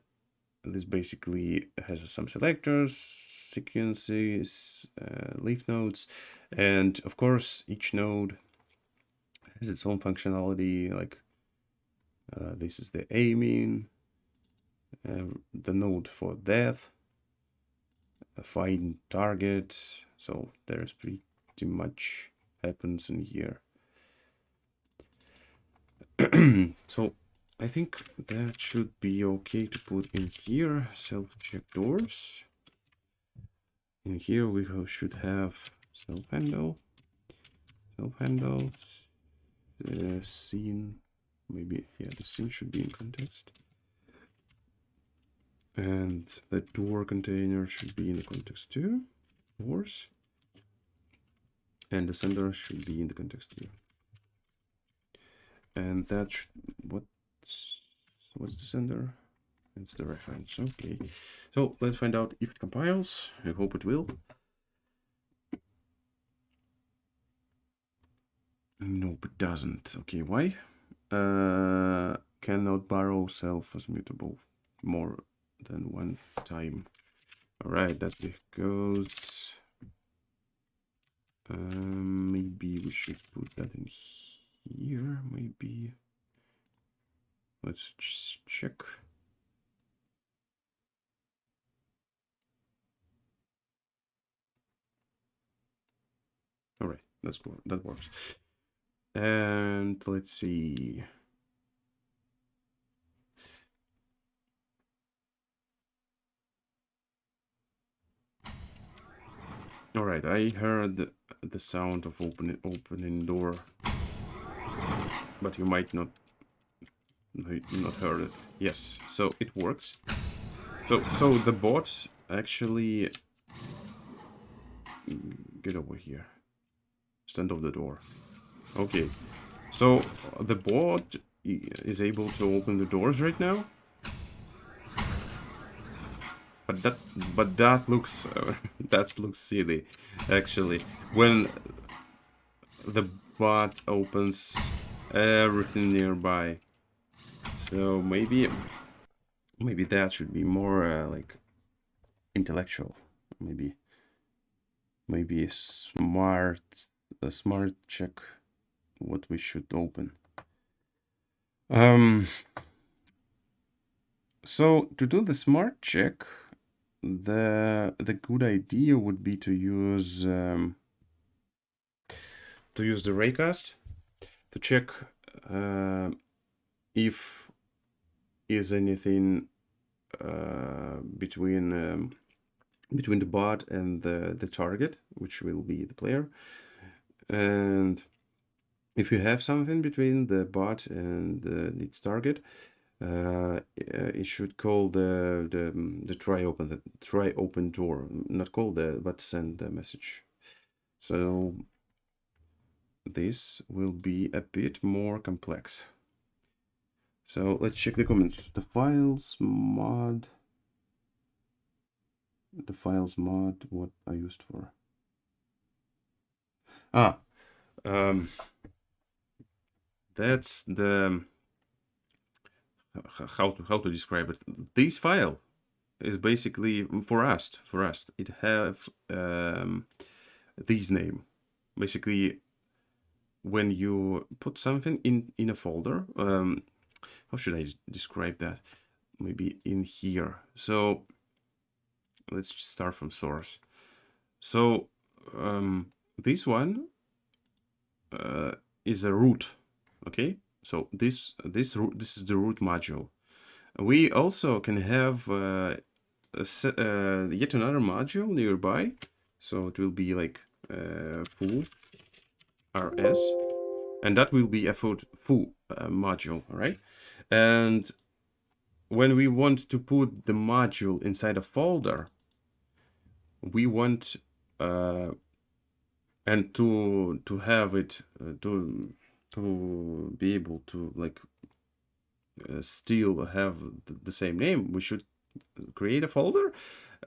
this basically has some selectors, sequences, leaf nodes, and of course each node has its own functionality. Like this is the aiming, the node for death, find target. So there's pretty much happens in here. So I think that should be okay to put in here. Self-check doors. In here we should have self-handle, scene. Maybe, yeah, the scene should be in context. And the door container should be in the context too. Doors. And the sender should be in the context too. And that should, what's the sender? It's the reference. Okay. So let's find out if it compiles. I hope it will. Nope, it doesn't. Okay, why? Cannot borrow self as mutable more than one time. All right, that's because maybe we should put that in here. Maybe let's just check. All right, that's cool. That works. And let's see. All right, I heard the sound of opening door, but you might not heard it. Yes, so it works. So the bot actually get over here. Stand off the door. Okay, so the bot is able to open the doors right now. But that looks that looks silly, actually. When the bot opens everything nearby, so maybe that should be more like intellectual. Maybe a smart check what we should open. So to do the smart check, the good idea would be to use the Raycast to check if is anything between the bot and the target, which will be the player. And if you have something between the bot and its target, it should call the try open door, not call but send the message. So this will be a bit more complex. So let's check the comments. The files mod, what I used for? That's the how to describe it. This file is basically for us. It have this name. Basically, when you put something in a folder, how should I describe that? Maybe in here. So let's start from source. So this one is a root. Okay, so this is the root module. We also can have yet another module nearby. So it will be like foo rs, and that will be a foo module, right? And when we want to put the module inside a folder, we want and to have it to be able to like still have the same name, we should create a folder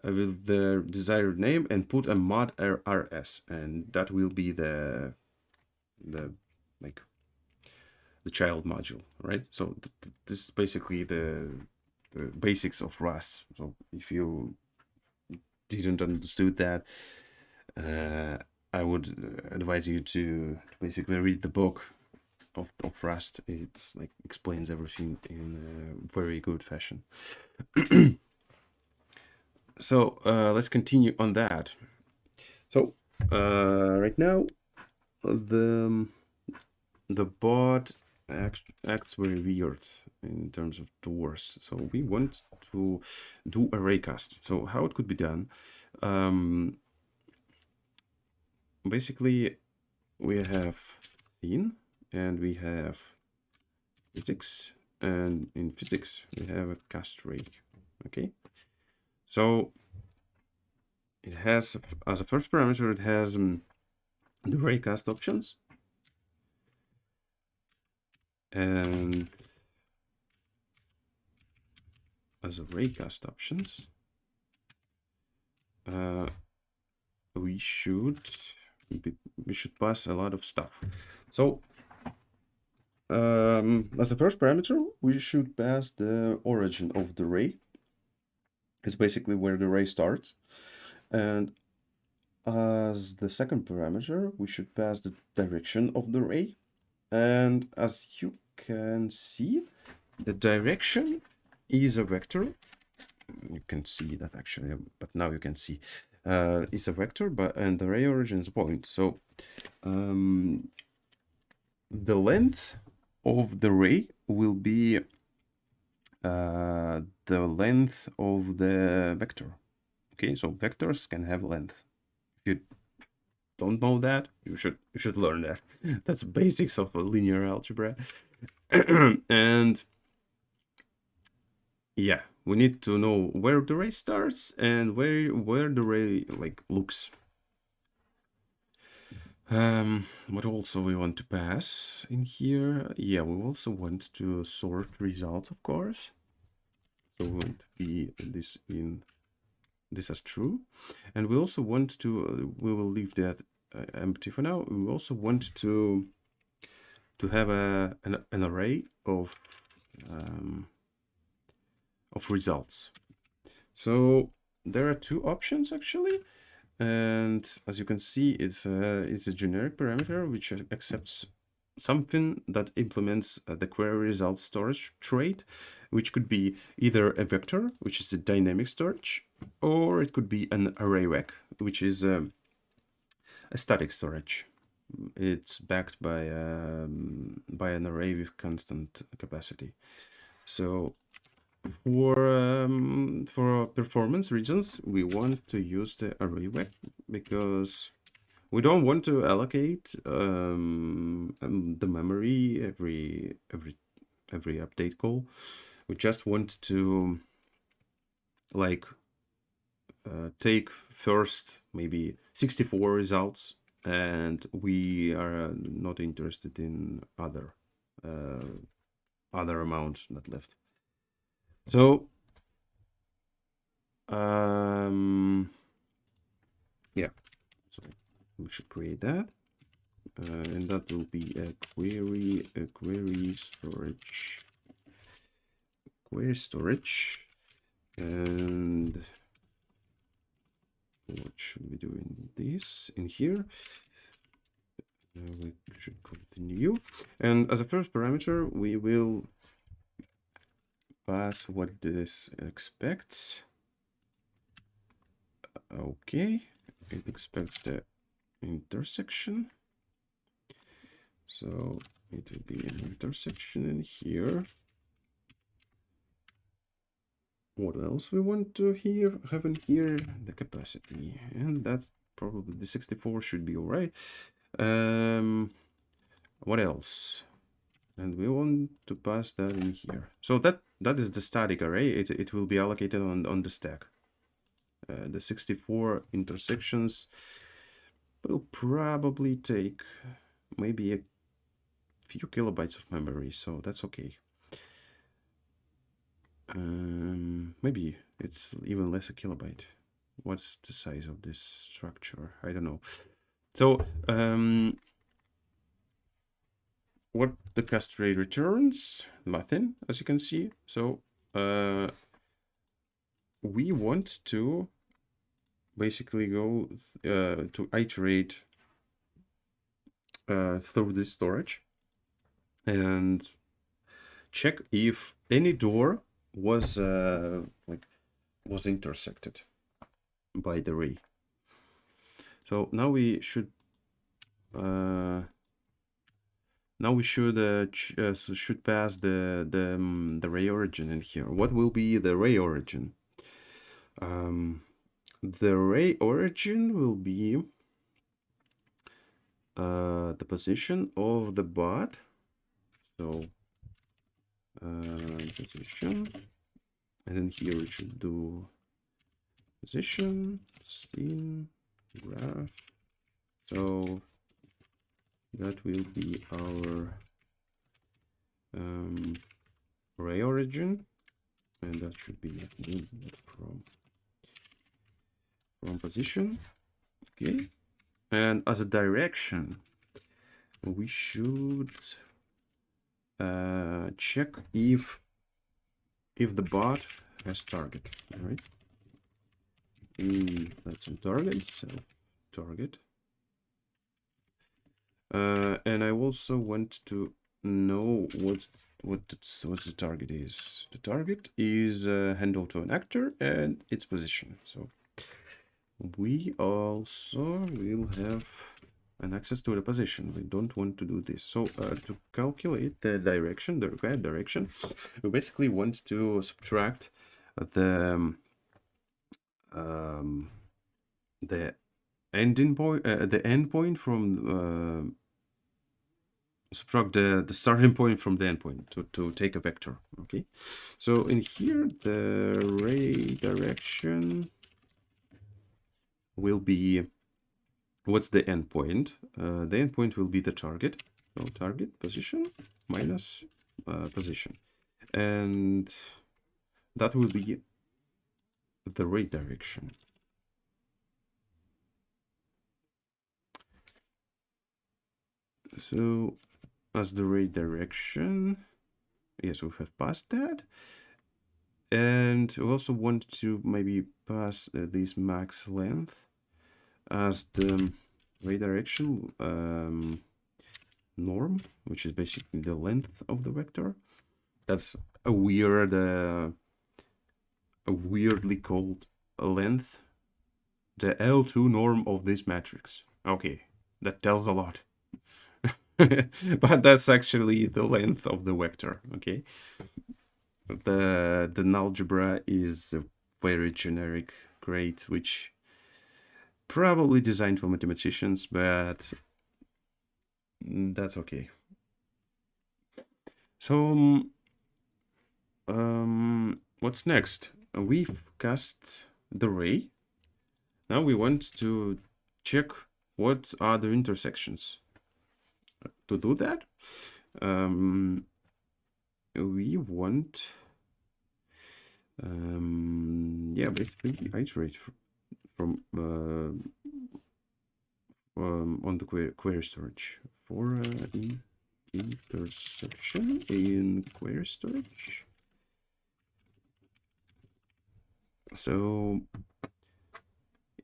with the desired name and put a mod rs, and that will be the like the child module, right? So this is basically the basics of Rust. So if you didn't understood that, I would advise you to basically read the book of Rust. It's like explains everything in a very good fashion. So let's continue on that. So right now the bot acts very weird in terms of doors. So we want to do a raycast. So how it could be done? Basically, we have scene and we have physics, and in physics we have a cast ray. Okay, so it has as a first parameter it has the raycast options, and as a raycast options we should pass a lot of stuff. So as the first parameter, we should pass the origin of the ray. It's basically where the ray starts. And as the second parameter, we should pass the direction of the ray. And as you can see, the direction is a vector. You can see that actually, but now you can see it's a vector, and the ray origin is a point. So the length of the ray will be the length of the vector. Okay, so vectors can have length. If you don't know that, you should learn that. That's basics of linear algebra. And yeah, we need to know where the ray starts and where the ray like looks. What also we want to pass in here? Yeah, we also want to sort results, of course. So we want to be this as true, and we also want to we will leave that empty for now. We also want to have an array of results. So there are two options actually, and as you can see, it's a generic parameter which accepts something that implements the query results storage trait, which could be either a vector, which is the dynamic storage, or it could be an array-vec, which is a static storage. It's backed by an array with constant capacity. So for performance reasons, we want to use the array-vec because we don't want to allocate the memory every update call. We just want to like take first maybe 64 results, and we are not interested in other amounts that left. So yeah, so we should create that, and that will be a query storage, and what should we do in this in here? We should continue, and as a first parameter we will pass what this expects. Okay, it expects the intersection, so it will be an intersection in here. what else we want to have in here? The capacity, and that's probably the 64 should be all right. What else? And we want to pass that in here. So that is the static array. It will be allocated on the stack. The 64 intersections will probably take maybe a few kilobytes of memory, so that's okay. Maybe it's even less a kilobyte. What's the size of this structure? I don't know. So what the cast array returns? Nothing, as you can see. So we want to basically go to iterate through this storage and check if any door was was intersected by the ray. So now we should should pass the ray origin in here. What will be the ray origin? The ray origin will be the position of the bot. So position, and then here we should do position, scene, graph. So that will be our ray origin, and that should be from position. Okay, and as a direction, we should check if the bot has target. All right, that's on target, so target. And I also want to know what the target is. The target is handle to an actor and its position. So we also will have an access to the position. We don't want to do this. So to calculate the direction, the required direction, we basically want to subtract the endpoint from subtract the starting point from the endpoint to take a vector. Okay, so in here the ray direction will be, what's the endpoint? The endpoint will be the target. So target position minus position, and that will be the ray direction. So as the ray direction, yes, we have passed that. And we also want to maybe pass this max length as the ray direction norm, which is basically the length of the vector. That's a weird, a weirdly called length, the L2 norm of this matrix. Okay, that tells a lot. But that's actually the length of the vector. Okay, the algebra is a very generic grade, which probably designed for mathematicians, but that's okay. So what's next? We've cast the ray. Now we want to check what are the intersections. To do that, we want basically iterate from on the query storage for intersection in query storage. So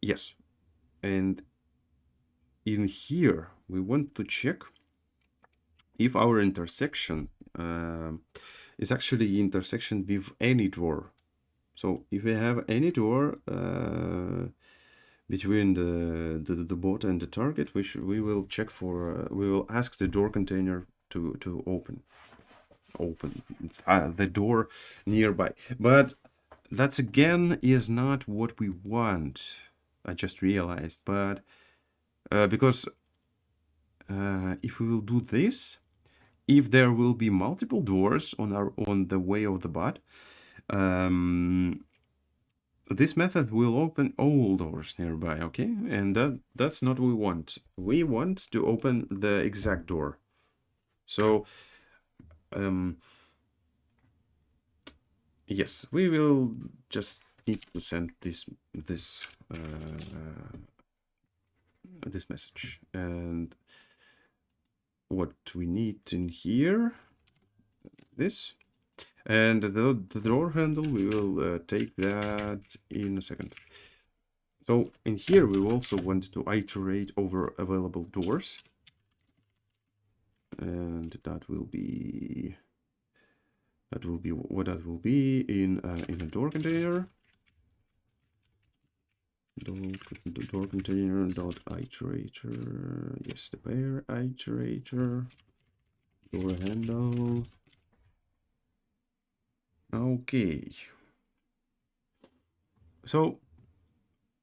yes, and in here we want to check if our intersection is actually intersection with any door. So if we have any door between the bot and the target, we will check for we will ask the door container to open the door nearby. But That's again is not what we want. I just realized, but because if we will do this, if there will be multiple doors on the way of the bot, this method will open all doors nearby, okay? And that's not what we want. We want to open the exact door. So yes, we will just need to send this message. And what we need in here, this, and the door handle, we will take that in a second. So in here, we also want to iterate over available doors. And that will be what that will be in a door container. Door container dot iterator. Yes, the where iterator. Door handle. Okay. So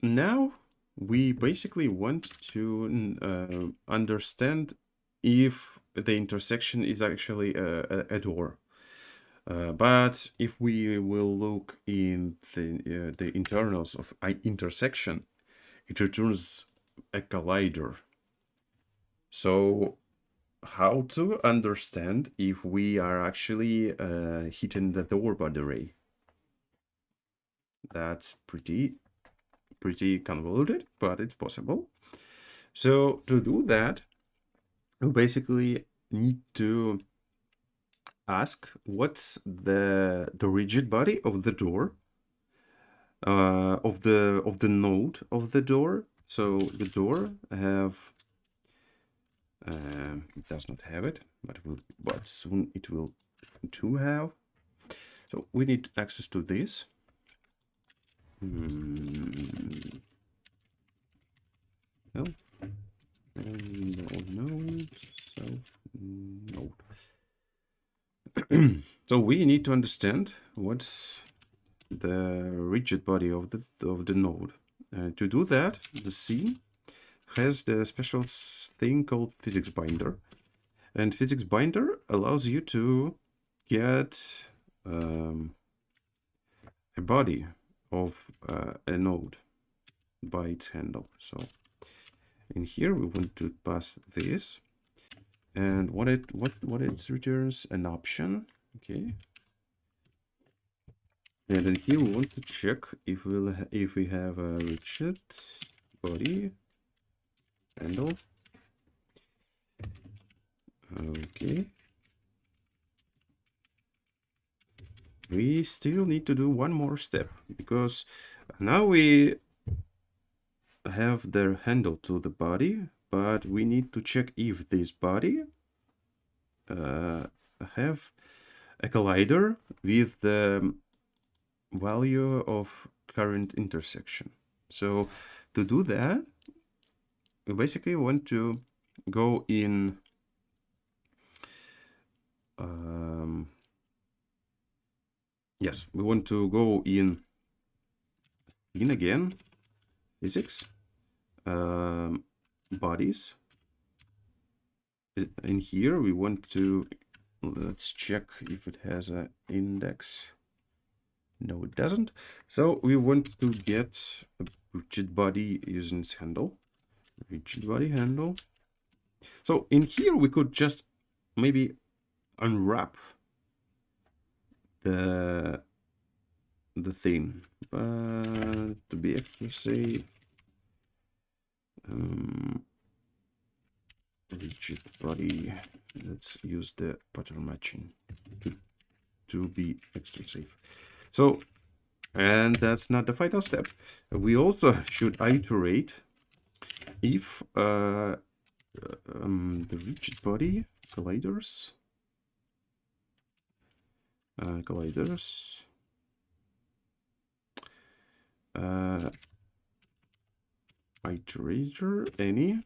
now we basically want to understand if the intersection is actually a door. But if we will look in the internals of intersection, it returns a collider. So how to understand if we are actually hitting the door body array? That's pretty convoluted, but it's possible. So to do that, we basically need to ask what's the rigid body of the door, of the node of the door. So the door have it does not have it, but soon it will to have. So we need access to this. No. No. So no. So we need to understand what's the rigid body of the node. To do that, the C has the special thing called physics binder, and physics binder allows you to get a body of a node by its handle. So in here we want to pass this, and what it returns an option. Okay. And then here we want to check if we have a rigid body handle. Okay. We still need to do one more step, because now we have the handle to the body, but we need to check if this body have a collider with the value of current intersection. So to do that, we basically want to go in yes, we want to go in again, physics, bodies. In here we want to, let's check if it has an index. No, it doesn't. So we want to get a rigid body using its handle. Rigid body handle. So in here we could just maybe unwrap the thing, but to be extra safe, rigid body, let's use the pattern matching to be extra safe. So, and that's not the final step. We also should iterate if the rigid body colliders iterator any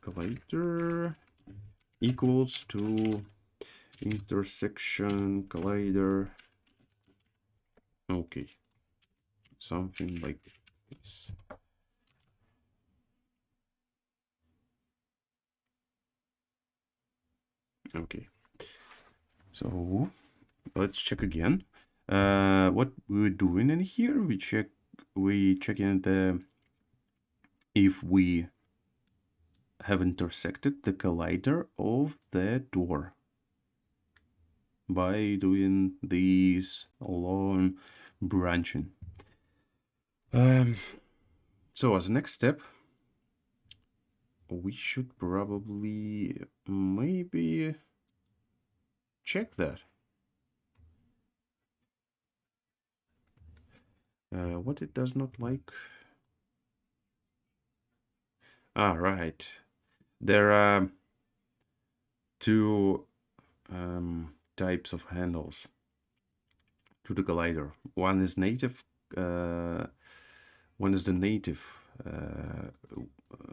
collider equals to intersection, collider. Okay, something like this. Okay, so let's check again. What we're doing in here, we checking the if we have intersected the collider of the door by doing these along branching. So as next step, we should probably maybe check that. What it does not like. Ah, right. There are two types of handles to the collider. One is native. One is the native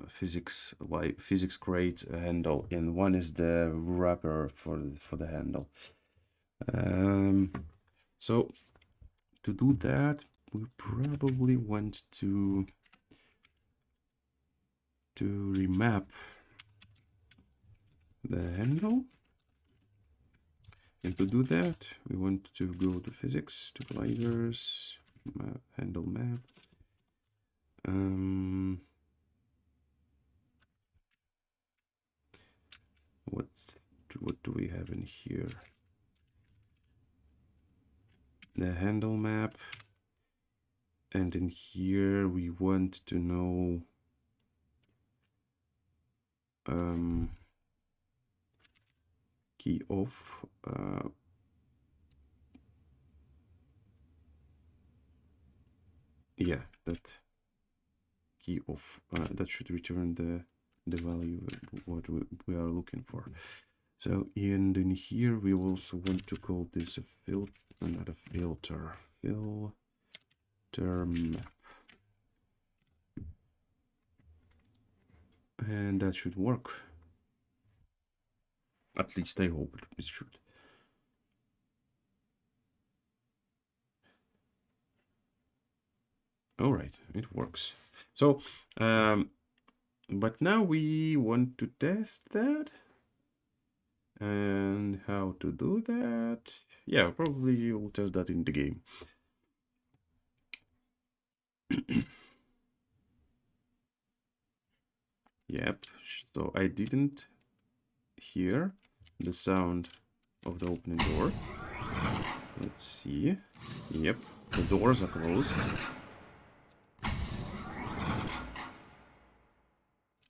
physics grade handle, and one is the wrapper for the handle. So to do that, we probably want to remap the handle. And to do that, we want to go to physics, to colliders, map, handle map. What do we have in here? The handle map. And in here we want to know key off. Yeah, that key off. That should return the value what we are looking for. So and in here we also want to call this a filter, not a filter, filter map. And that should work. At least I hope it should. All right, it works. So, but now we want to test that. And how to do that? Yeah, probably we'll test that in the game. Yep, so I didn't hear the sound of the opening door. Let's see. Yep, the doors are closed.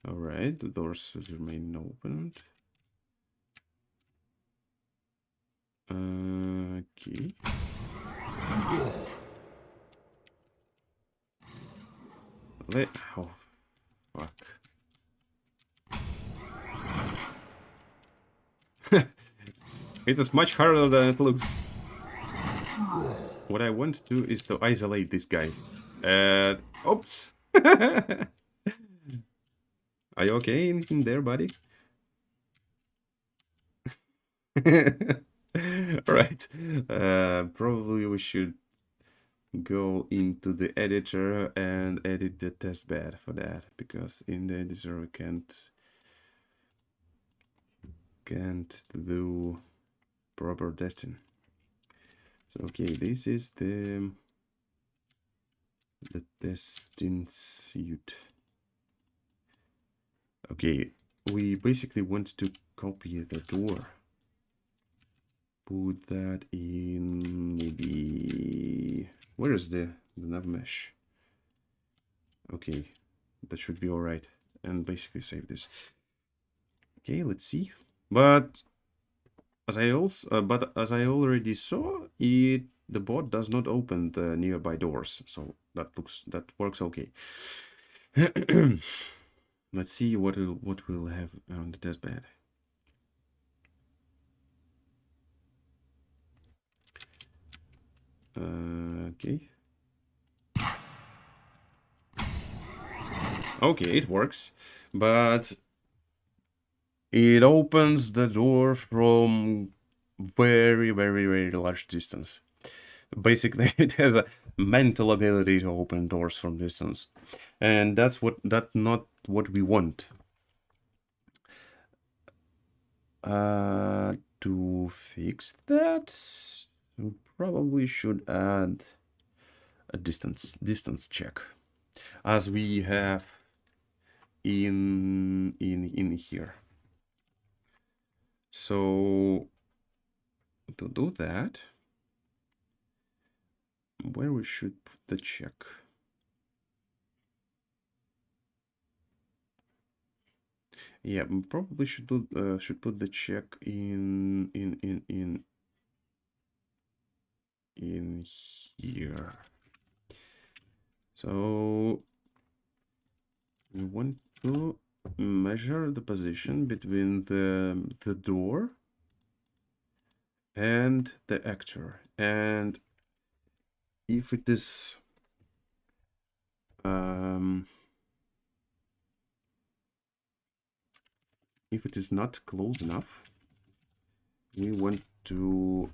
Alright, the doors remain opened. Okay. Oh, fuck. It is much harder than it looks. What I want to do is to isolate this guy. Oops. Are you okay in there, buddy? Right. Probably we should go into the editor and edit the test bed for that, because in the editor we can't do proper testing. So okay, this is the testing suite. Okay, we basically want to copy the door. Put that in maybe... Where is the nav mesh? Okay, that should be all right. And basically save this. Okay, let's see. But as I already saw, the bot does not open the nearby doors, so that works okay. Let's see what we'll have on the test bed. Okay. Okay, it works, but it opens the door from very, very, very large distance. Basically, it has a mental ability to open doors from distance, and that's not what we want. To fix that, we probably should add a distance check, as we have in here. So to do that, where we should put the check? Yeah, we probably should put the check in here. So we want to measure the position between the door and the actor, and if it is not close enough, we want to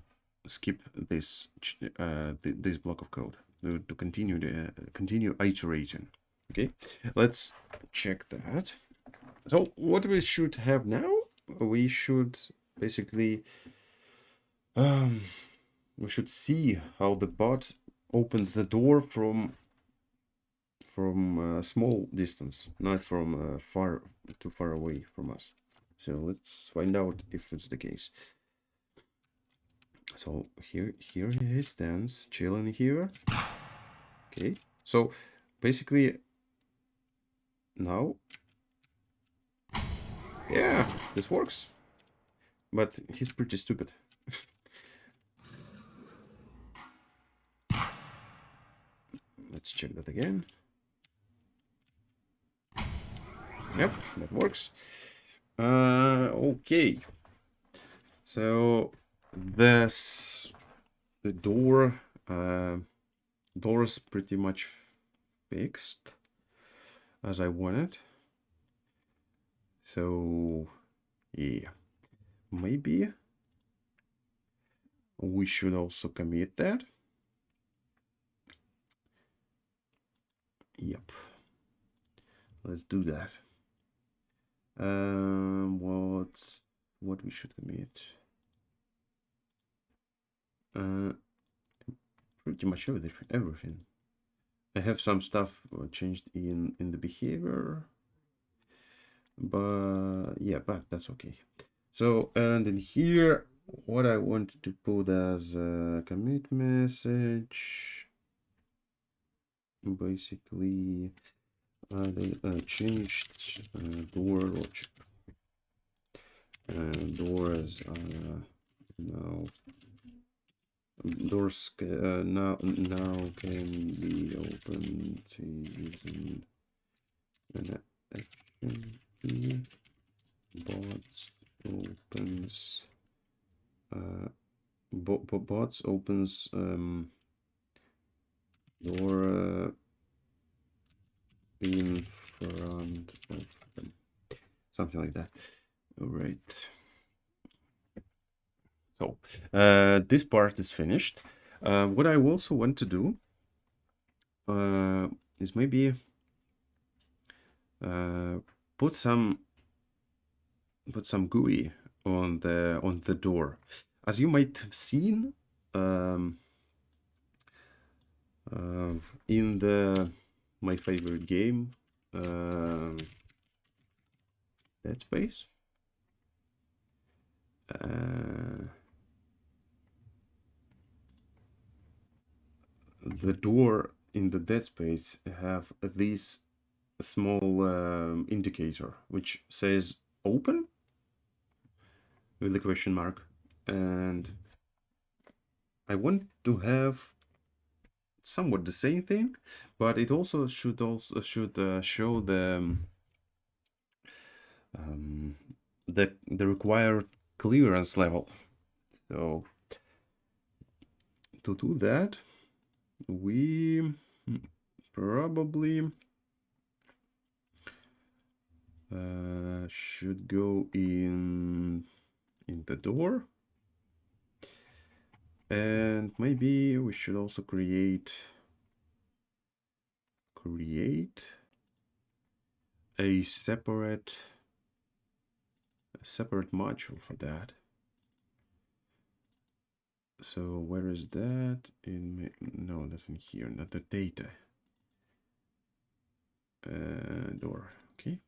skip this this block of code to continue iterating. Okay, let's check that. So what we should have now, we should basically we should see how the bot opens the door from a small distance, not from too far away from us. So let's find out if it's the case. So here he stands, chilling here. Okay, so basically now, yeah, this works. But he's pretty stupid. Let's check that again. Yep, that works. Okay. So the door is pretty much fixed as I want it. So yeah, maybe we should also commit that. Yep, let's do that. What we should commit? Pretty much everything. I have some stuff changed in the behavior, but yeah, but that's okay. So, and in here, what I want to put as a commit message, basically, changed door logic. Doors now doors now can be opened using an action key. Bots opens bots opens door in front of them, something like that. All right. So this part is finished. What I also want to do is maybe put some GUI on the door. As you might have seen in my favorite game, Dead Space. The door in the Dead Space have this small indicator which says open with the question mark, and I want to have somewhat the same thing, but it also should show the required clearance level. So to do that, we probably should go in the door And maybe we should also create a separate module for that. So where is that? No, that's in here, not the data. Door. Okay.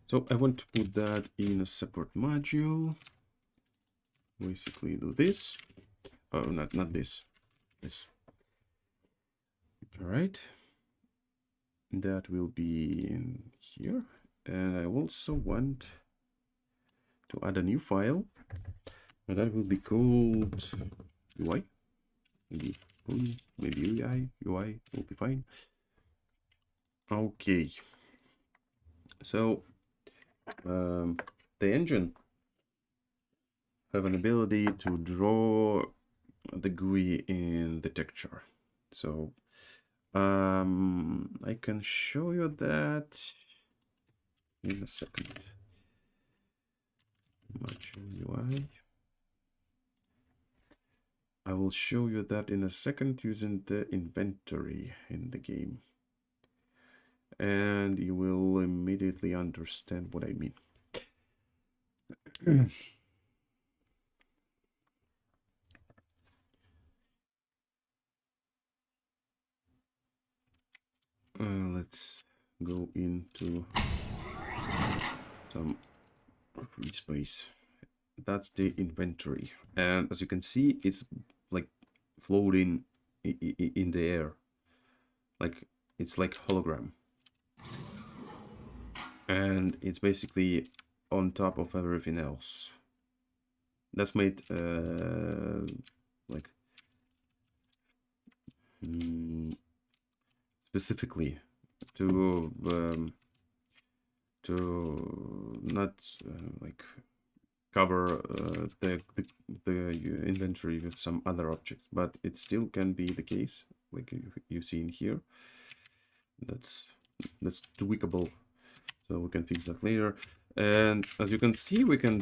So I want to put that in a separate module. Basically do this. Oh, not this. This. All right. That will be in here. And I also want to add a new file. And that will be called UI. Maybe UI. UI will be fine. Okay. So the engine have an ability to draw the GUI in the texture. So I can show you that in a second. Module UI. I will show you that in a second using the inventory in the game. And you will immediately understand what I mean. Let's go into some free space. That's the inventory. And as you can see, it's like floating in the air. Like it's like hologram. And it's basically on top of everything else. That's made like specifically to not like cover the inventory with some other objects, but it still can be the case, like you see in here. That's tweakable, so we can fix that later. And as you can see, we can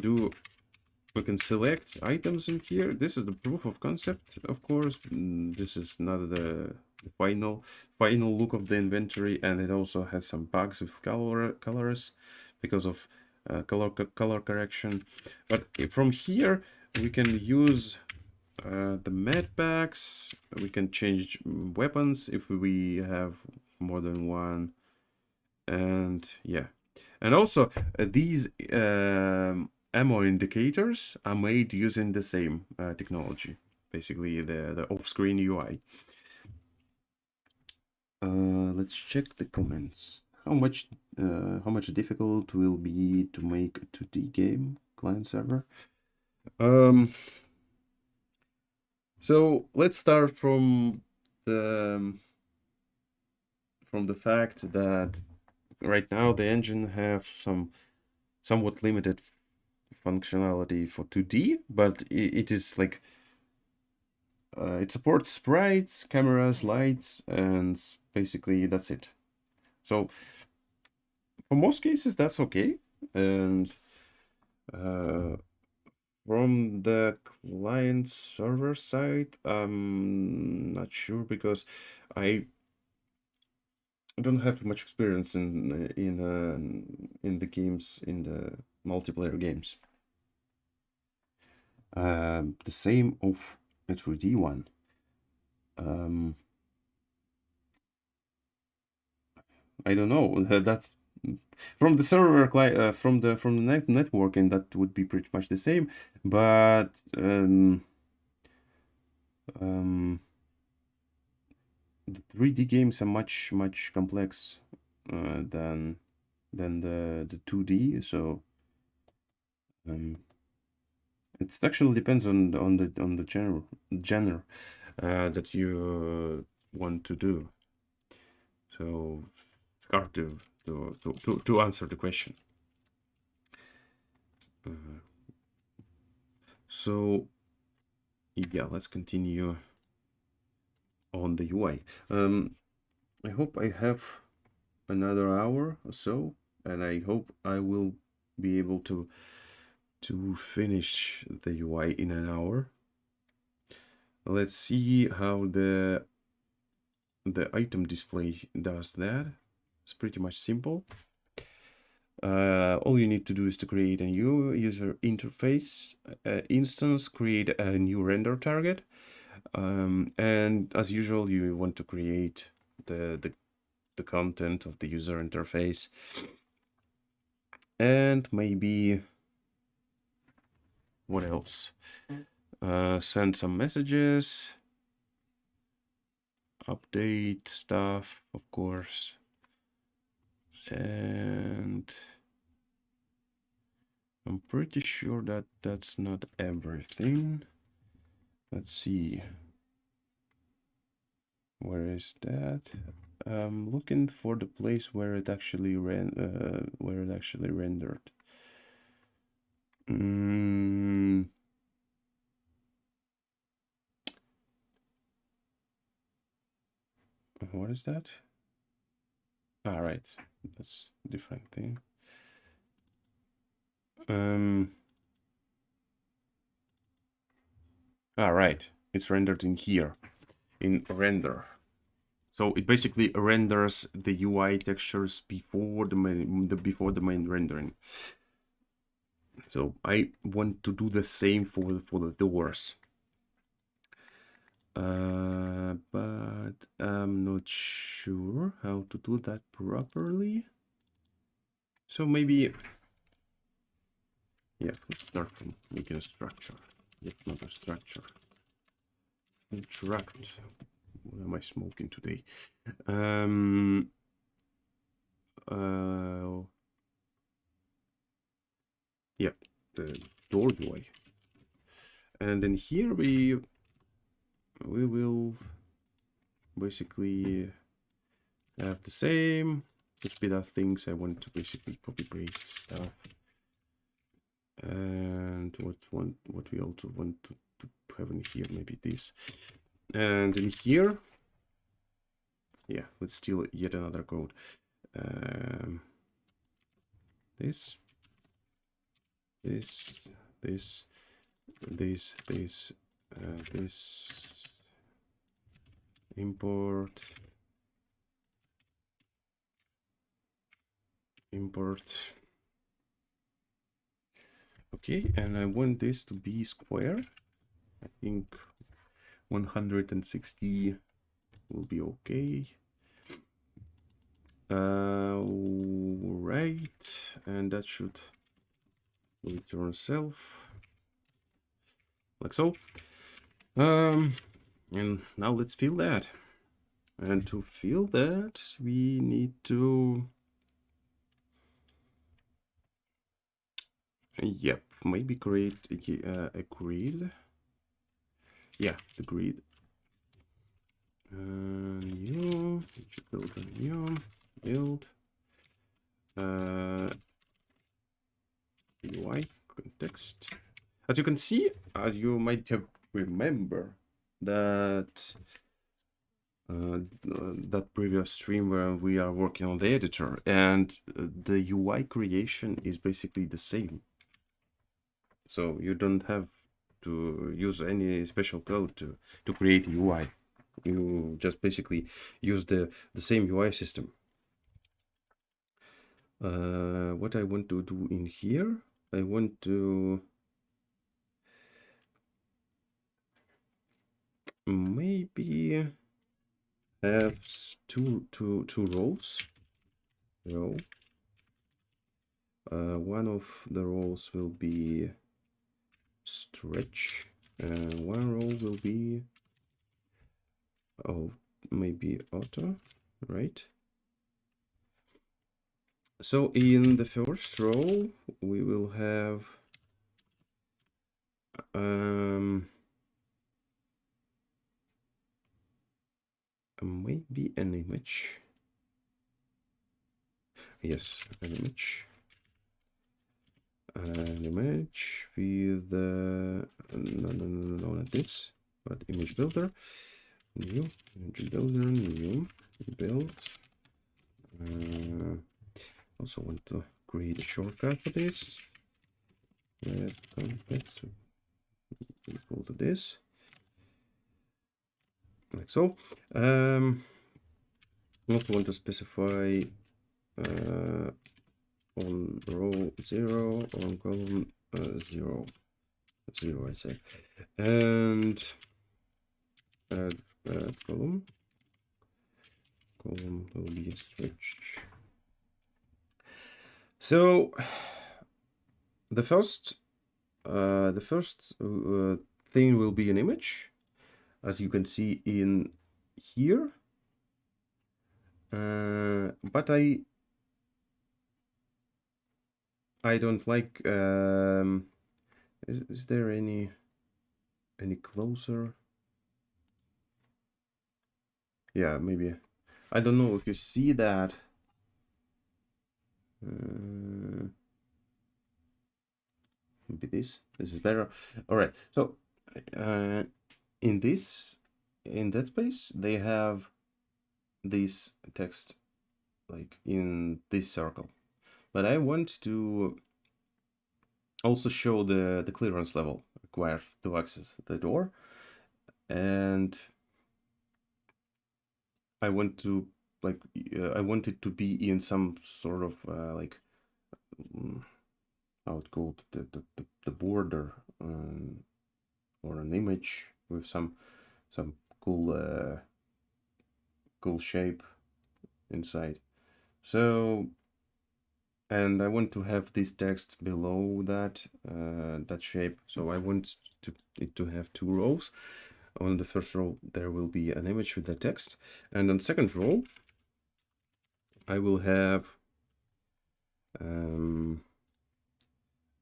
select items in here. This is the proof of concept, of course. This is not the final look of the inventory, and it also has some bugs with colors because of color correction. But from here we can use the med packs. We can change weapons if we have more than one, and yeah. And also these ammo indicators are made using the same technology, basically the off-screen UI. Let's check the comments. How much difficult will be to make a 2D game client server? So let's start from the fact that right now the engine have somewhat limited functionality for 2D, but it is like it supports sprites, cameras, lights, and basically that's it. So for most cases that's okay. And from the client server side, I'm not sure because I don't have too much experience in the games, in the multiplayer games. The same of a 3D one. I don't know. That's from the server from the networking, that would be pretty much the same, but the 3D games are much complex than the 2D. So it actually depends on the genre that you want to do. So it's hard to answer the question. So yeah, let's continue on the UI. I hope I have another hour or so, and I hope I will be able to finish the UI in an hour. Let's see how the item display does that. It's pretty much simple. All you need to do is to create a new user interface instance, create a new render target, and as usual, you want to create the content of the user interface, and maybe what else? Send some messages, update stuff, of course, and I'm pretty sure that that's not everything. Let's see. Where is that? I'm looking for the place where it actually rendered. What is that? All right, that's a different thing. All right, it's rendered in here, in render. So it basically renders the UI textures before the main rendering. So I want to do the same for the doors. But I'm not sure how to do that properly. So maybe, yeah, let's start from making a structure. Yet not a structure. Interact. What am I smoking today? Yeah, the door UI. And then here we will basically have the same. To speed up things, I want to basically copy paste stuff. And what we also want to have in here, maybe this. And in here, yeah, let's steal yet another code. This import okay, and I want this to be square. I think 160 will be okay. Right, and that should return self like so. And now let's fill that. And to fill that, we need to, yep, maybe create a grid. Yeah, the grid. New, build a new, build. UI context. As you can see, as you might have remember that that previous stream where we are working on the editor, and the UI creation is basically the same. So you don't have to use any special code to create UI. You just basically use the same UI system. What I want to do in here, I want to maybe have two roles. Row. One of the roles will be stretch, and one row will be maybe auto, right? So in the first row we will have maybe an image. Yes, an image. An image with no, not this, but image builder. New image builder, new build. Also want to create a shortcut for this. Context equal to this. like so. Also want to specify on row 0, on column 0, 0 I say, and add column will be a stretch. So the first thing will be an image, as you can see in here. But I don't like. Is there any closer? Yeah, maybe. I don't know if you see that. Maybe this is better. All right. So in that space, they have this text like in this circle, but I want to also show the clearance level required to access the door, and I want to I want it to be in some sort of like how it called the border, or an image with some cool cool shape inside. So, and I want to have this text below that that shape. So I want it to have two rows. On the first row there will be an image with the text, and on the second row I will have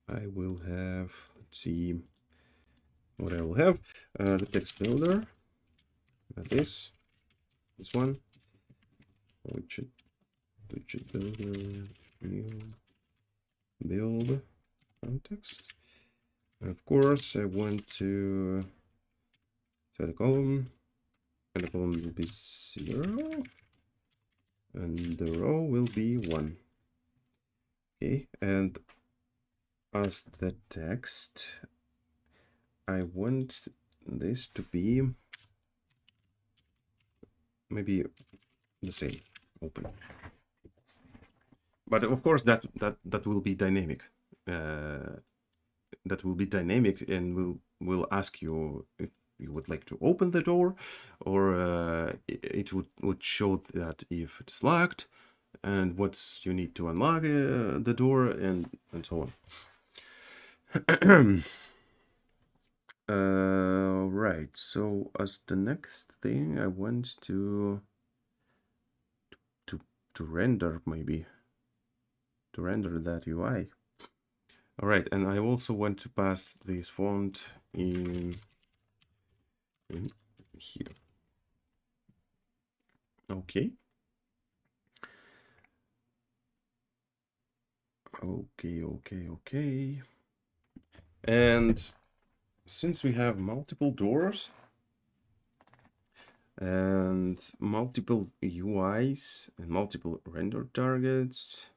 let's see what I will have, the text builder, this one, widget builder, build context. And of course I want to set a column, and the column will be 0 and the row will be 1. Okay, and as the text I want this to be maybe the same, open. But of course that will be dynamic. That will be dynamic, and will ask you if you would like to open the door, or it would show that if it's locked, and what's you need to unlock the door, and so on. Right. So as the next thing, I want to render, maybe to render that UI. All right, and I also want to pass this font in here. Okay. Okay. And since we have multiple doors and multiple UIs and multiple render targets,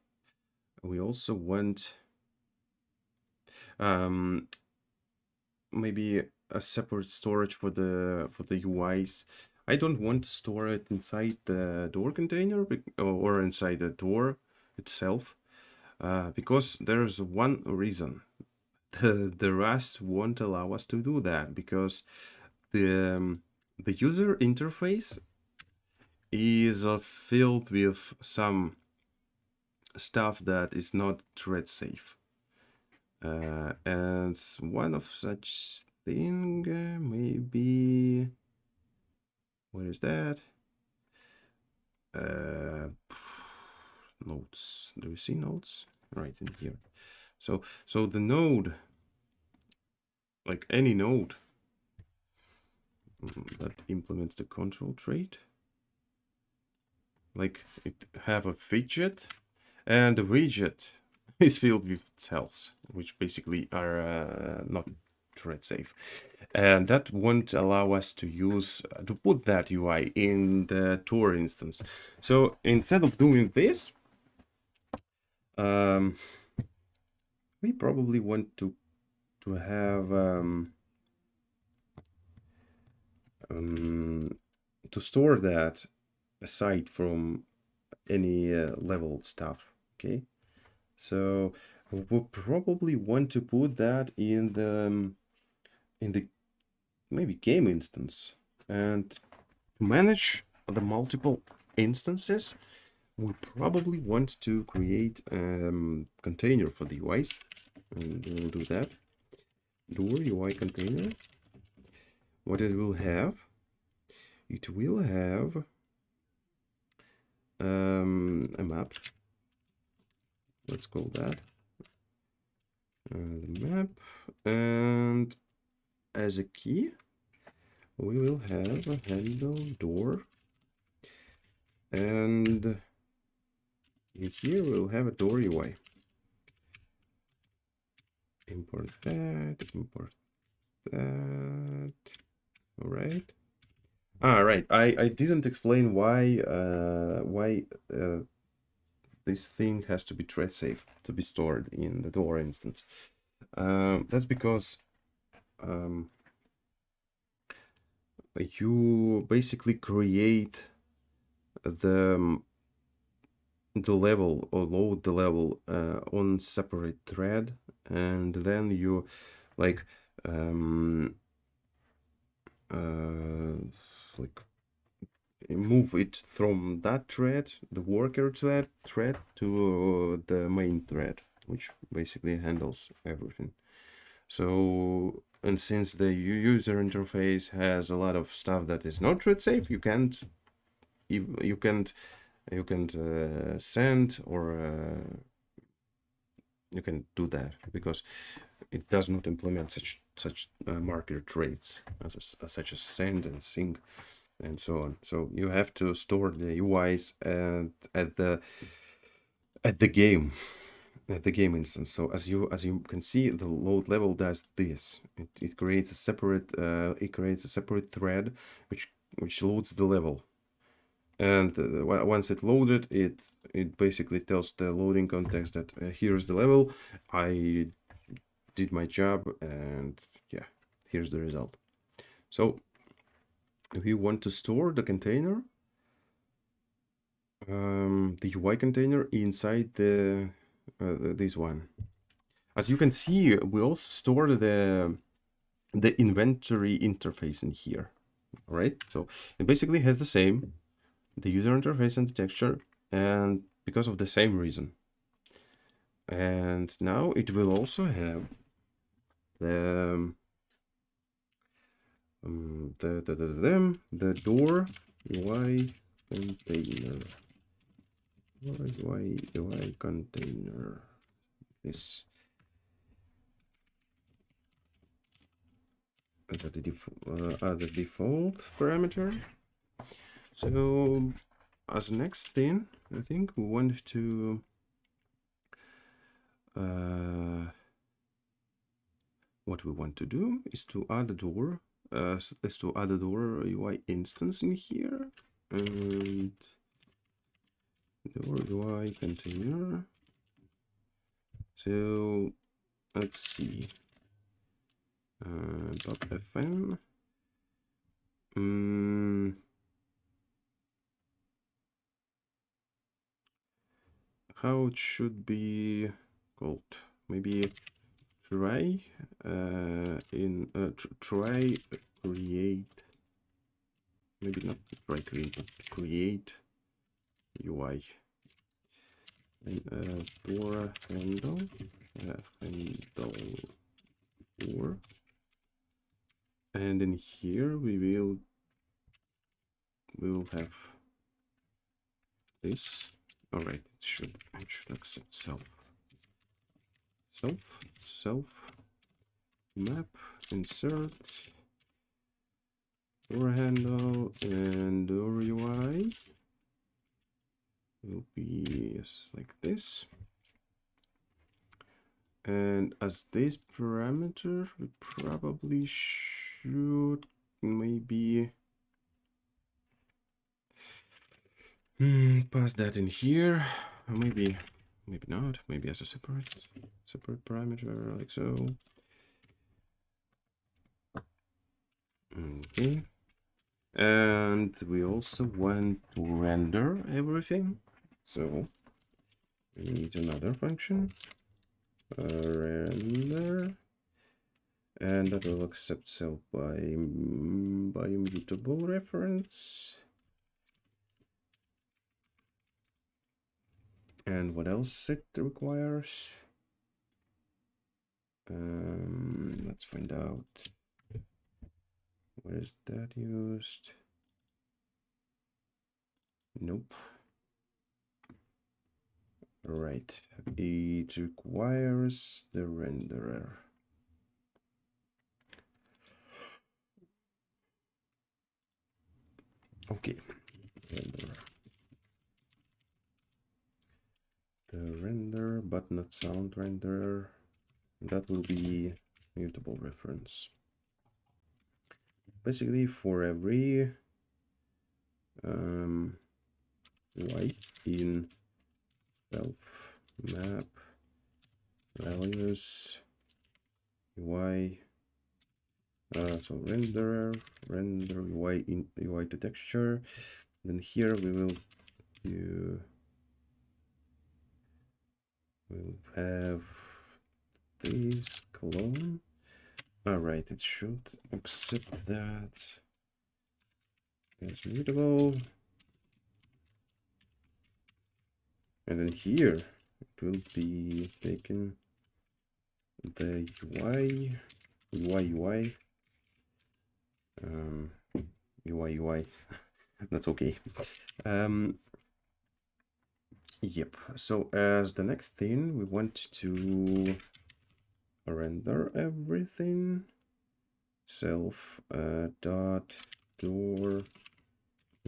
we also want maybe a separate storage for the UIs. I don't want to store it inside the door container or inside the door itself, because there's one reason. The Rust won't allow us to do that, because the user interface is filled with some stuff that is not thread safe. And one of such thing, maybe, where is that? Nodes. Do you see nodes? Right in here. So the node, like any node that implements the control trait, like it have a widget, and the widget is filled with cells, which basically are not thread safe, and that won't allow us to use to put that UI in the Tor instance. So instead of doing this, we probably want to have to store that aside from any level stuff. Okay, so we'll probably want to put that in the maybe game instance. And to manage the multiple instances, we probably want to create a container for the UIs, and we'll do that. Door UI container. What it will have? It will have a map. Let's call that the map, and as a key we will have a handle door, and in here we'll have a door UI. Import that, import that. All right. Right. I didn't explain why this thing has to be thread safe to be stored in the door instance. That's because you basically create the level or load the level on separate thread, and then you like move it from that thread, the worker thread, to the main thread, which basically handles everything. So, and since the user interface has a lot of stuff that is not thread safe, you can't send, or you can do that because it does not implement such marker traits such as send and sync and so on. So you have to store the UIs at the game instance. So as you can see, the load level does this. It creates a separate thread which loads the level, and once it loaded, it basically tells the loading context that here's the level, I did my job, and yeah, here's the result. So if you want to store the container, the UI container inside this one, as you can see, we also store the inventory interface in here, right? So it basically has the same, the user interface and the texture, and because of the same reason. And now it will also have the door UI container. UI container. This as the default parameter. So as next thing, I think we want to what we want to do is to add a door, UI instance in here, and door UI container. So let's see, .fn. How it should be called? Maybe try try create. Maybe not try create, but create UI. And door handle door, and in here we will have this. All right, it should accept self map, insert door handle, and door UI will be like this. And as this parameter, we probably should maybe pass that in here. Maybe not. Maybe as a separate parameter, like so. Okay. And we also want to render everything. So we need another function, render, and that will accept self by immutable reference. And what else it requires? Let's find out. Where is that used? Nope. Right. It requires the renderer. Okay. Renderer. The render, but not sound renderer. That will be mutable reference. Basically, for every y in self map values UI, so render UI in UI to texture. Then here we will do, we'll have this clone. All right, it should accept that as mutable. And then here it will be taken the UI, UI, that's okay. Yep, so as the next thing, we want to render everything. Self dot door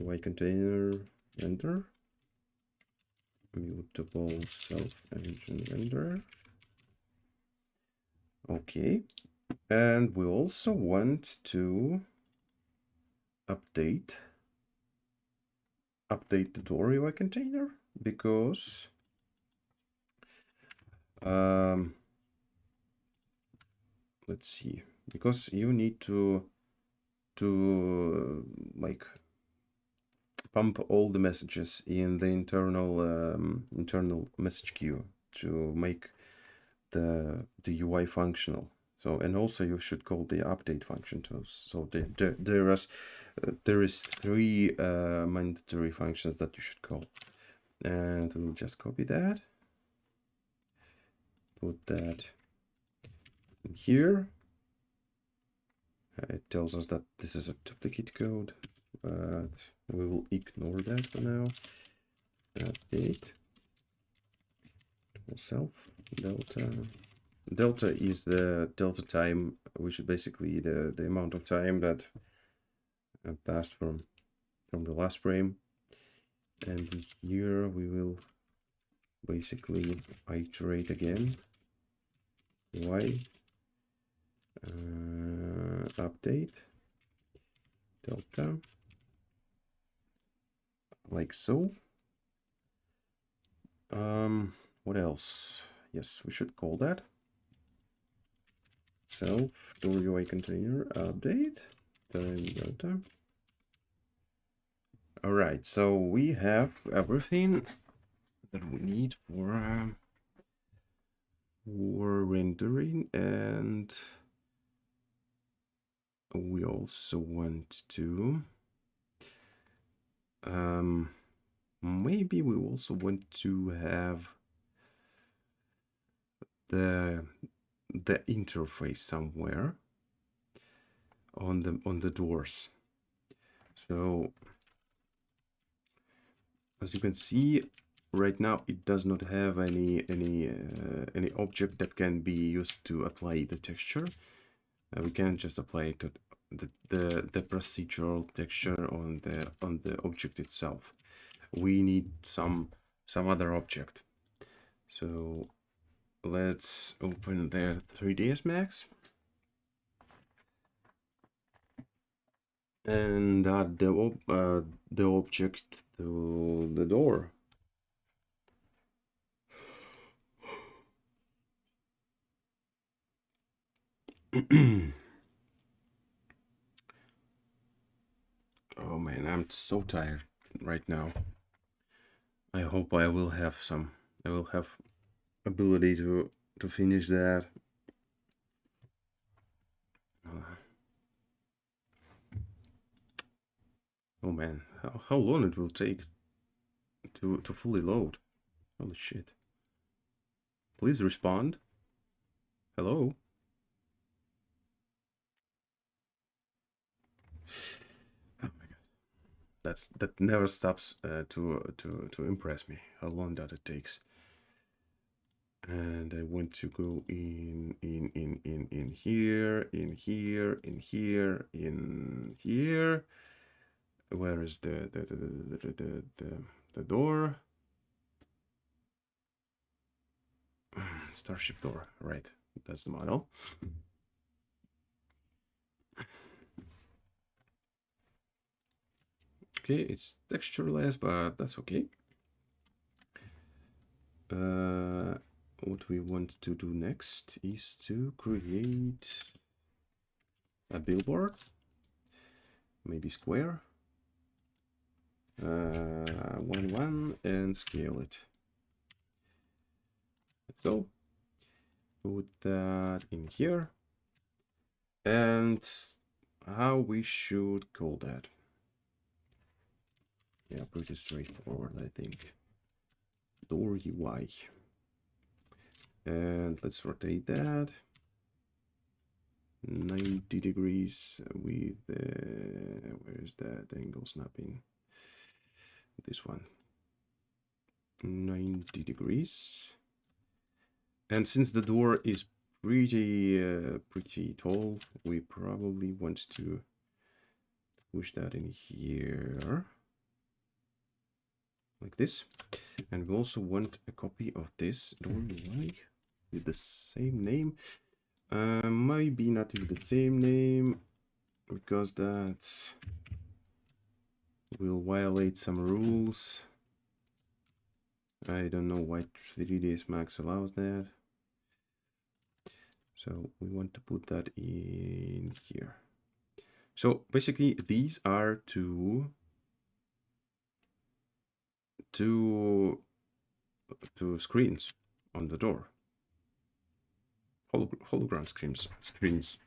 UI container render, mutable self engine render. Okay, and we also want to update the door UI container, because let's see, because you need to like pump all the messages in the internal message queue to make the UI functional. So, and also you should call the update function too. So there is three mandatory functions that you should call, and we'll just copy that, put that in here. It tells us that this is a duplicate code, but we will ignore that for now. Update self delta is the delta time, which is basically the amount of time that passed from the last frame. And here we will basically iterate again. Y update delta, like so. What else? Yes, we should call that self door UI container update time delta. All right, so we have everything that we need for rendering, and we also want to maybe we also want to have the interface somewhere on the doors. So as you can see right now, it does not have any object that can be used to apply the texture. We can't just apply it the procedural texture on the object itself. We need some other object. So let's open the 3ds Max and add the object to the door. Oh man, I'm so tired right now. I hope I will have ability to finish that. Uh, oh man, how long it will take to fully load? Holy shit! Please respond. Hello. Oh my god, that never stops to impress me. How long that it takes. And I want to go in here, in here, in here, in here. Where is the door? Starship door, right? That's the model. Okay, it's textureless, but that's okay. What we want to do next is to create a billboard, maybe square, 1 and scale it. Let's go. Put that in here. And how we should call that? Yeah, pretty straightforward, I think. Door UI. And let's rotate that 90 degrees with where's that angle snapping? This one. 90 degrees. And since the door is pretty tall, we probably want to push that in here like this. And we also want a copy of this door UI with the same name. Maybe not with the same name, because that will violate some rules. I don't know why 3ds Max allows that. So we want to put that in here. So basically these are two screens on the door. Hologram screens. Screens.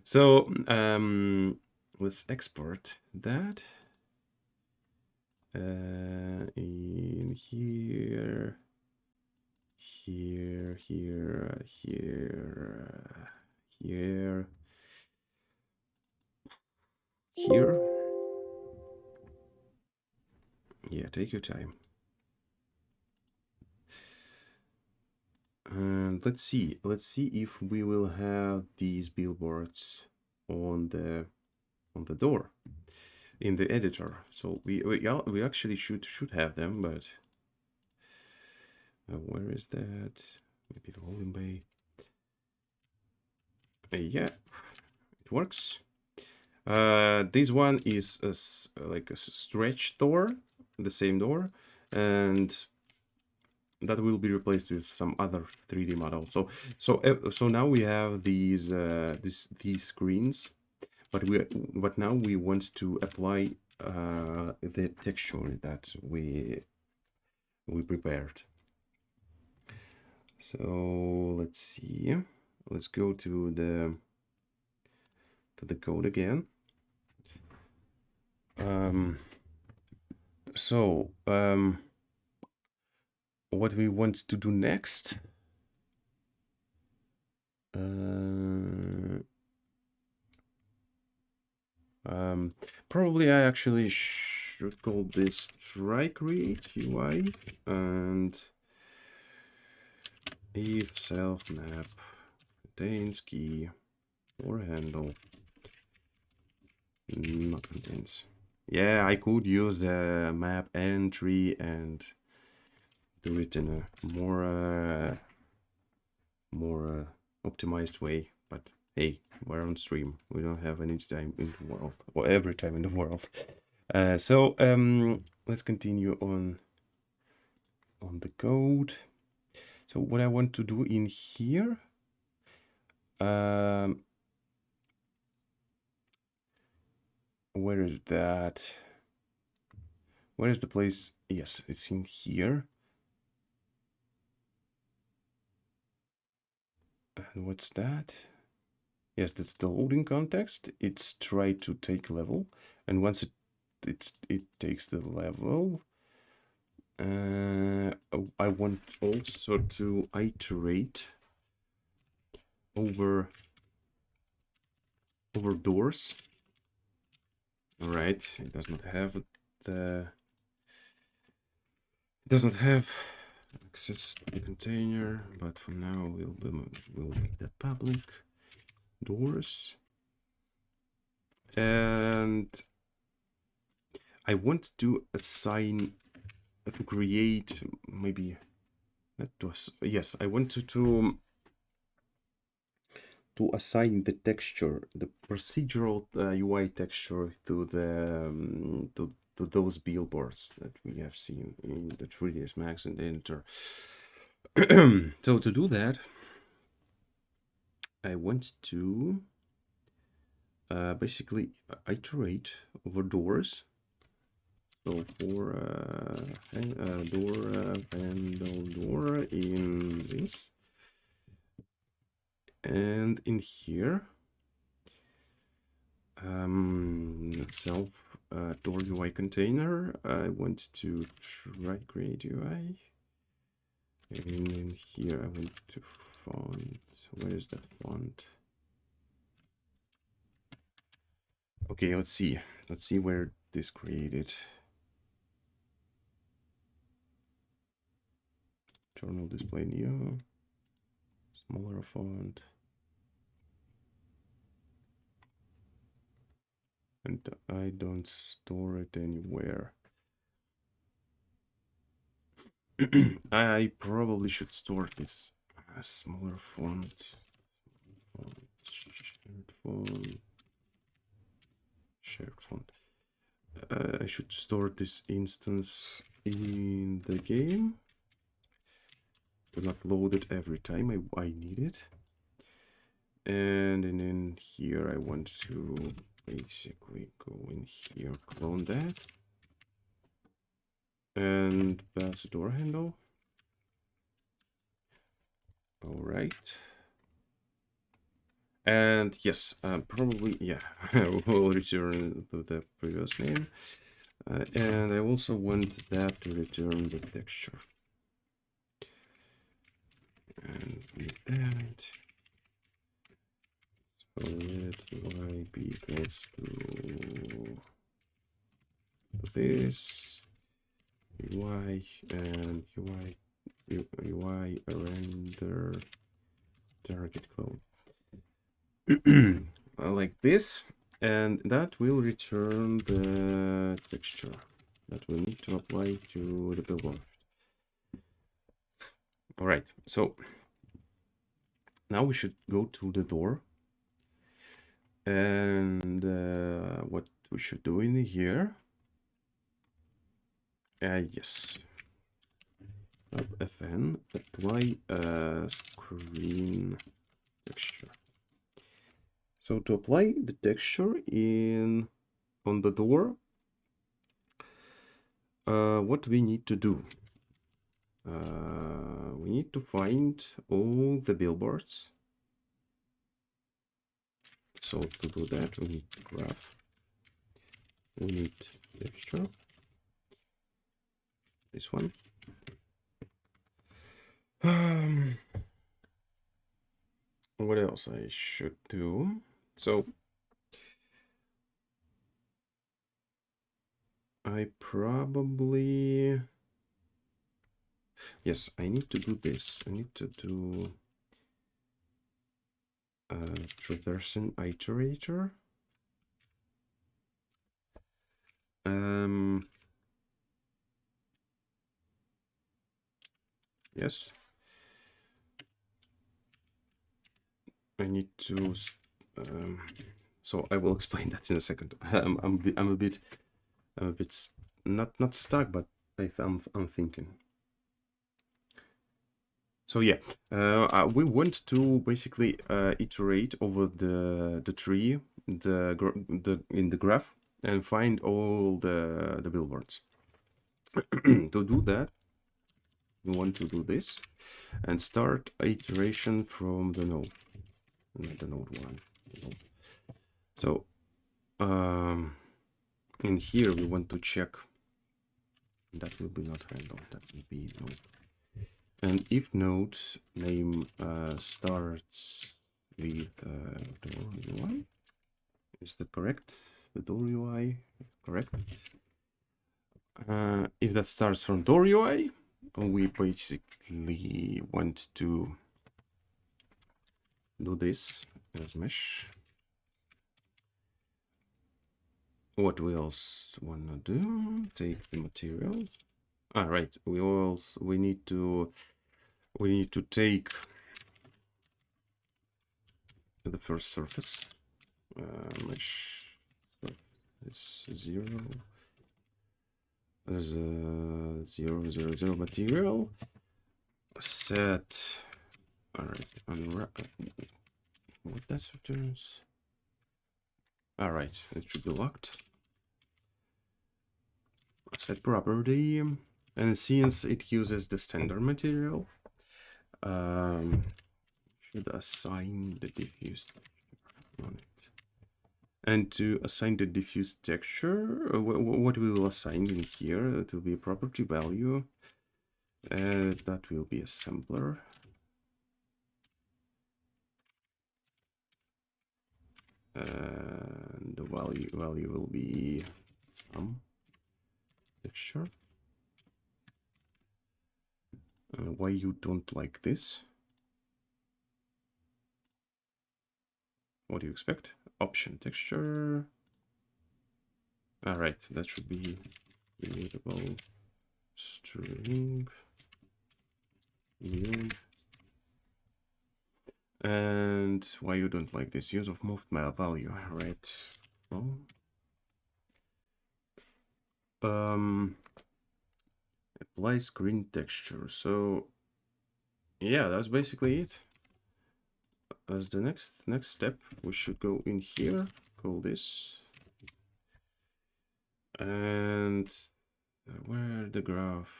So let's export that in here, here, here. Yeah, take your time. And let's see if we will have these billboards on the door in the editor. So we actually should have them, but where is that? Maybe the loading bay. Yeah, it works. This one is like a stretch door, the same door, and that will be replaced with some other 3D model. So now we have these these screens, but now we want to apply the texture that we prepared. So let's see. Let's go to the code again. What we want to do next, probably I actually should call this try create UI, and if self map contains key or handle not contains. Yeah, I could use the map entry and do it in a more optimized way, but hey, we're on stream. We don't have any time in the world, or every time in the world. So let's continue on the code. So what I want to do in here, Where is that? Where is the place? Yes, it's in here. And what's that? Yes, that's the loading context. It's try to take level, and once it takes the level, I want also to iterate over doors. All right, it does not have the access to the container, but for now we'll make that public. Doors, and I want to assign to create maybe not to yes, I want to assign the texture, the procedural UI texture to the to those billboards that we have seen in the 3ds Max and the editor. So to do that, I want to basically iterate over doors. So for door handle door in this, and in here self door UI container, I want to try create UI, and in here I want to font. Where is the font? Okay, let's see where this created. Journal display new, smaller font, and I don't store it anywhere. I probably should store this smaller font. Shared font. I should store this instance in the game. Will not load it every time I need it. And in here I want to basically go in here, clone that, and pass a door handle. All right. And yes, probably, yeah, we'll return to the previous name. And I also want that to return the texture. And with that, so let y be equals to this UI and UI render target clone. Like this, and that will return the texture that we need to apply to the billboard. All right, so now we should go to the door, and what we should do in here, yes, fn apply screen texture. So to apply the texture on the door, what we need to do, we need to find all the billboards. So to do that, we need graph, we need texture, this one. What else I should do? So I probably, yes, I need to do this. I need to do traversing iterator. Yes, I need to. So I will explain that in a second. I'm a bit not stuck, but I'm thinking. So yeah, we want to basically iterate over the tree, in the graph, and find all the billboards. To do that, you want to do this and start iteration from the node, not the node one. So in here we want to check that will be not handle, that will be node. And if node name starts with door UI, is that correct? The door UI, correct? If that starts from door UI, we basically want to do this as mesh. What we else wanna do? Take the material. All right, we need to take the first surface. Mesh is 0. There's a 0, 0, 0 material. Set. All right, unwrap. What that returns? All right, it should be locked. Set property, and since it uses the standard material, should assign the diffuse on it. And to assign the diffuse texture, what we will assign in here to be a property value, that will be a sampler. And the value will be some texture. Why you don't like this? What do you expect? Option texture. All right, that should be immutable string new. And why you don't like this? Use of moved value, right? Well, apply screen texture. So yeah, that's basically it. As the next step, we should go in here, call this, and where the graph.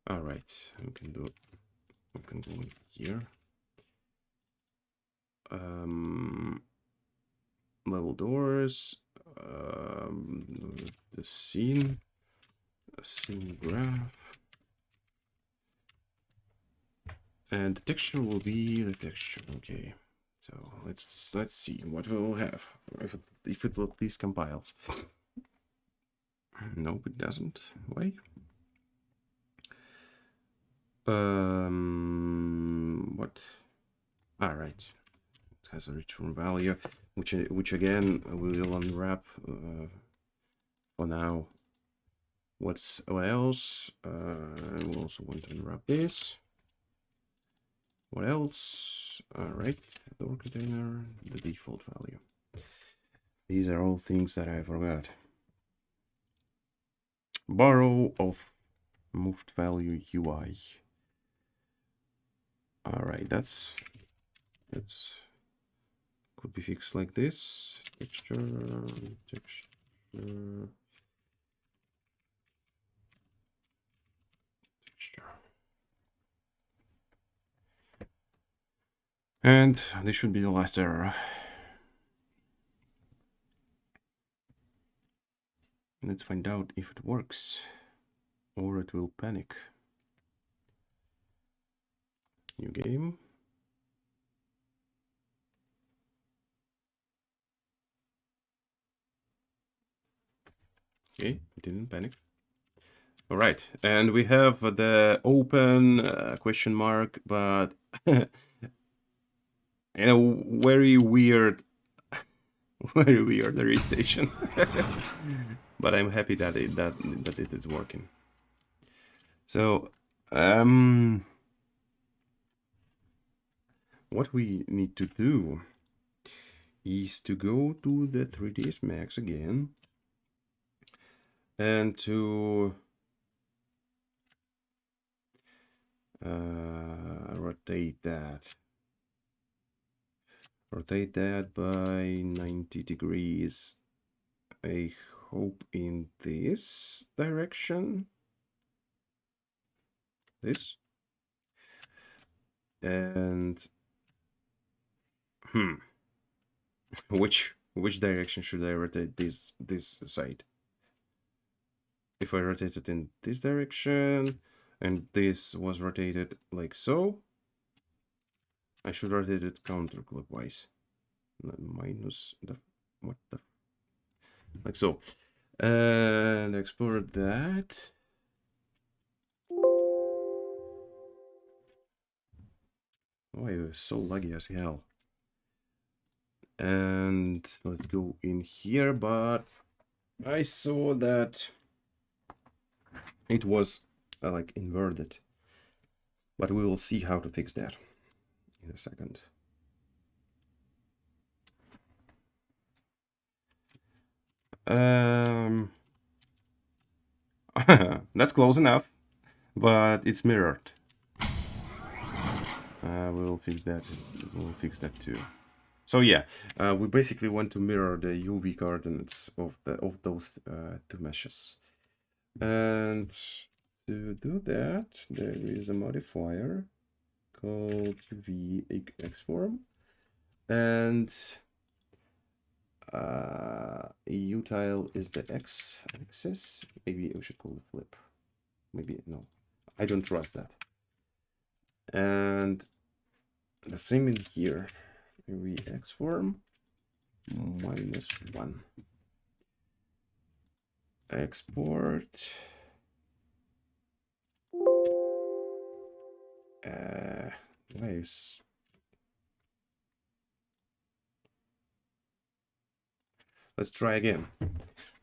All right, we can go in here. Level doors, the scene graph, and the texture will be the texture. Okay, so let's see what we will have if it at least compiles. Nope, it doesn't. Why? What? All right, it has a return value, which again we will unwrap for now. What else? We also want to unwrap this. What else? All right, the door container, the default value. These are all things that I forgot. Borrow of moved value UI. All right, that's could be fixed like this. Texture. And this should be the last error. Let's find out if it works or it will panic. New game. Okay, it didn't panic. All right, and we have the open question mark, but in a very weird irritation. But I'm happy that it is working. So what we need to do is to go to the 3ds Max again and to rotate that by 90 degrees I hope in this direction. This. And which direction should I rotate this side? If I rotate it in this direction and this was rotated like so, I should rotate it counterclockwise. Minus the what the like so. And export that. Oh, it was so laggy as hell. And let's go in here, but I saw that it was like inverted. But we will see how to fix that in a second. That's close enough, but it's mirrored. We'll fix that. We'll fix that too. So yeah, we basically want to mirror the UV coordinates of those two meshes. And to do that, there is a modifier called VXform, and util is the x-axis. Maybe we should call it flip. Maybe no, I don't trust that. And the same in here. VXform -1. Export. Nice. Let's try again.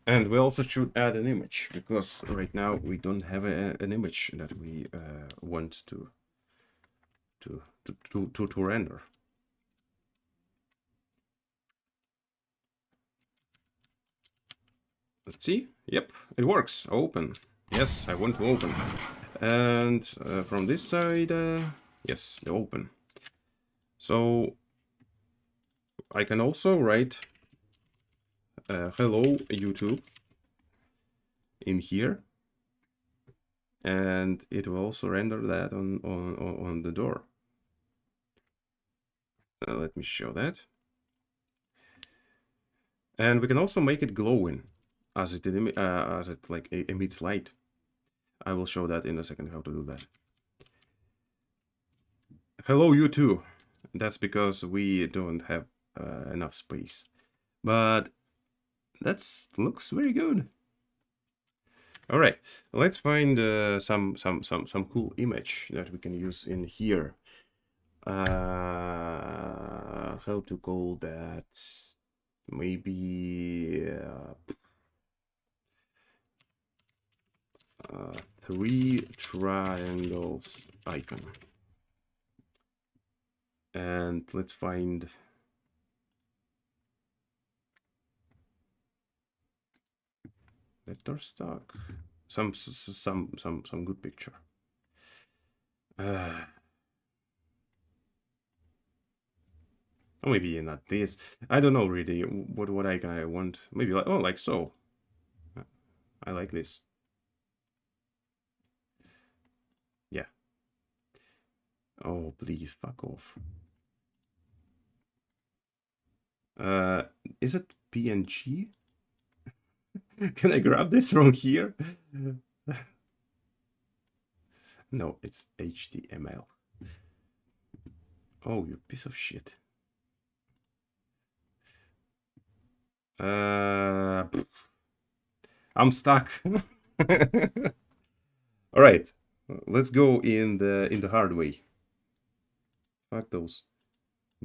And we also should add an image, because right now we don't have an image that we want to render. Let's see. Yep, it works. Open. Yes, I want to open. And from this side, yes, the open. So I can also write hello YouTube in here, and it will also render that on the door. Let me show that. And we can also make it glowing as it like emits light. I will show that in a second how to do that. Hello you too. That's because we don't have enough space, but that looks very good. All right, let's find some cool image that we can use in here. How to call that? Maybe 3 triangles icon. And let's find vector stock. Some good picture. Or maybe not this. I don't know really what I want. Maybe like, oh, like so. I like this. Yeah. Oh, please fuck off. Is it PNG? Can I grab this from here? No, it's HTML. Oh, you piece of shit. I'm stuck. All right, let's go in the hard way. Fuck those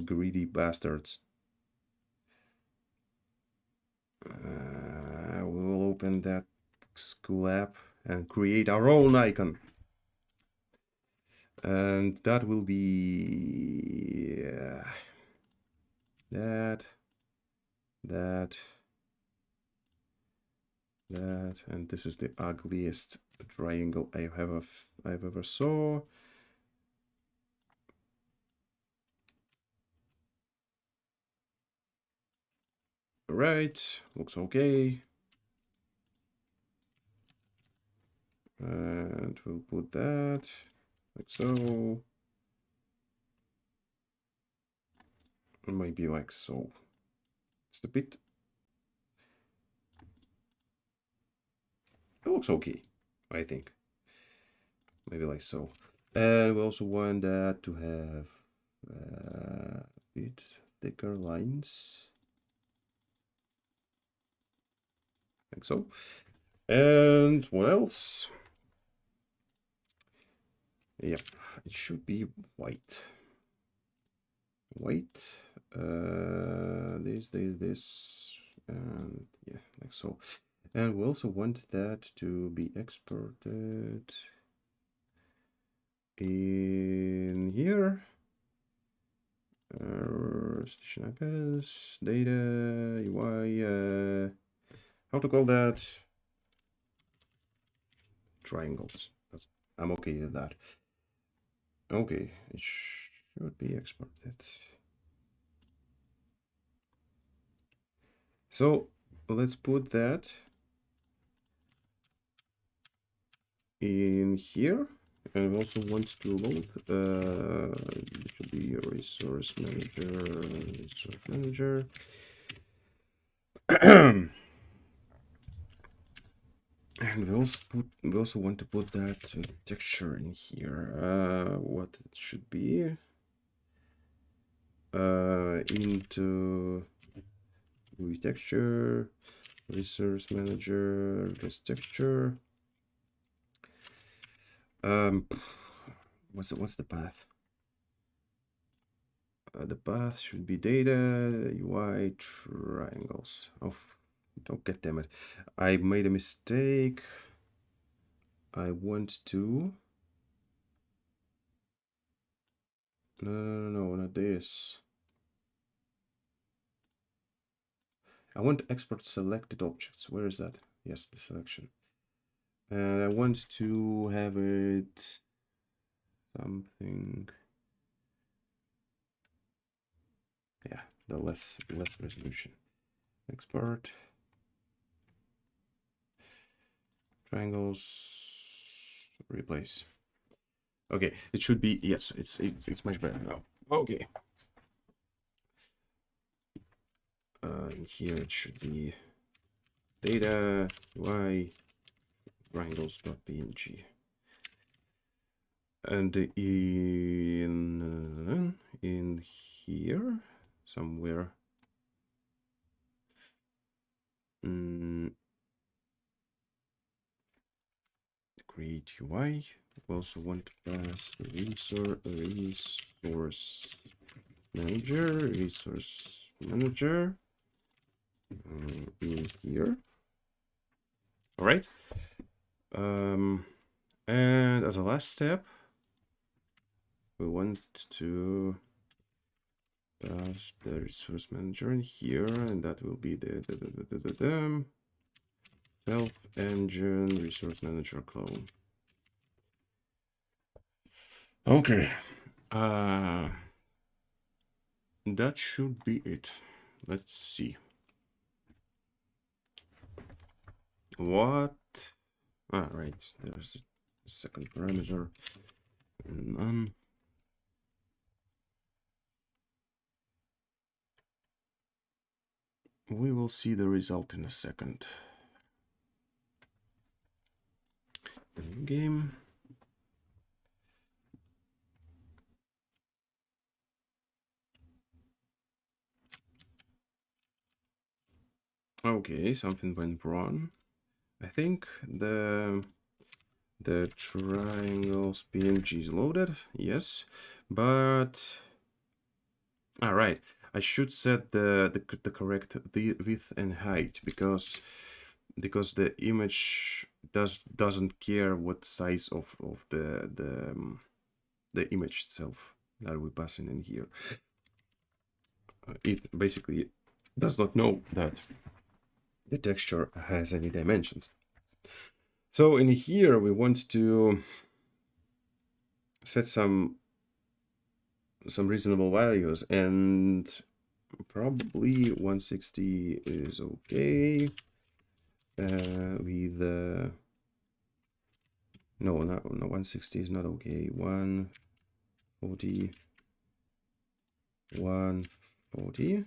greedy bastards. We will open that school app and create our own icon. And that will be that, and this is the ugliest triangle I've ever saw. Right, looks okay. And we'll put that like so. Maybe like so. It's a bit. It looks okay, I think. Maybe like so. And we also want that to have a bit thicker lines. Like so. And what else? Yeah, it should be white. White. This. And yeah, like so. And we also want that to be exported in here. Station IPs, data, UI, how to call that? Triangles. I'm okay with that. Okay, it should be exported. So let's put that in here. And we also want to load, it should be a resource manager. And we also want to put that texture in here. What it should be into texture, resource manager, this texture. What's the path? The path should be data UI triangles. Oh, don't get damn it! I made a mistake. I want to. No, not this. I want export selected objects. Where is that? Yes, the selection. And I want to have it something. Yeah, the less resolution. Export triangles. Replace. Okay, it should be, yes. It's much better now. Okay. Here it should be data UI triangles.png. And in here somewhere, create UI. We also want to pass resource manager in here. All right. And as a last step, we want to pass the resource manager in here, and that will be the self engine resource manager clone. Okay. That should be it. Let's see. What? Ah, right. There's the second parameter. None. We will see the result in a second. Game. Okay, something went wrong. I think the triangles PNG is loaded. Yes, but all right. I should set the correct width and height because the image doesn't care what size of the image itself that we're passing in here. It basically does not know that the texture has any dimensions. So in here we want to set some reasonable values, and probably 160 is okay with No, 160 is not okay. 140. 140.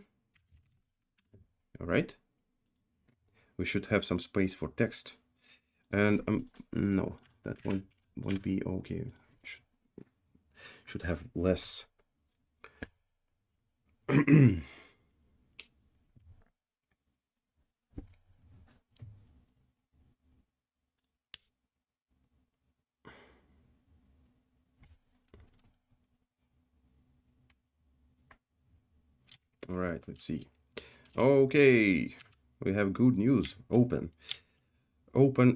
All right. We should have some space for text. And no, that won't be okay. Should have less. All right, let's see. Okay, we have good news. Open,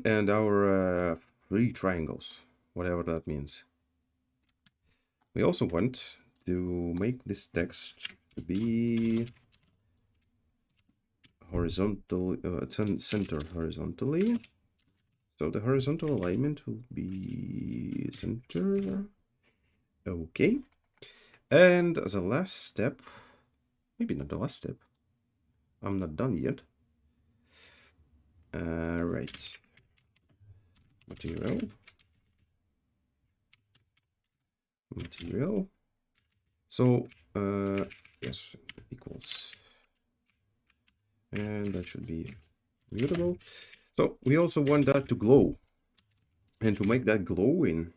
and our three triangles, whatever that means. We also want to make this text to be horizontal, center horizontally. So the horizontal alignment will be center. Okay. And as a last step, maybe not the last step. I'm not done yet. Right. Material. So, yes, equals. And that should be mutable. So we also want that to glow. And to make that glowing,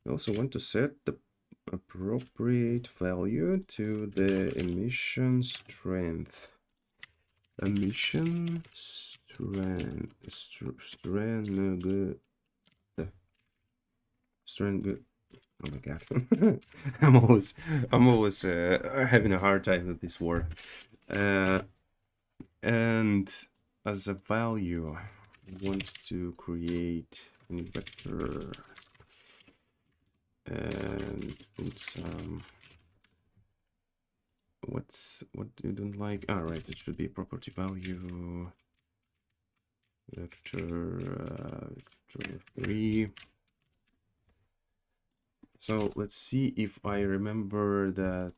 we also want to set the appropriate value to the emission strength. Emission strength. Strength. Oh my god. I'm always having a hard time with this word. And as a value, it wants to create a vector and put some what you don't like. All right, it should be property value vector 3. So let's see if I remember that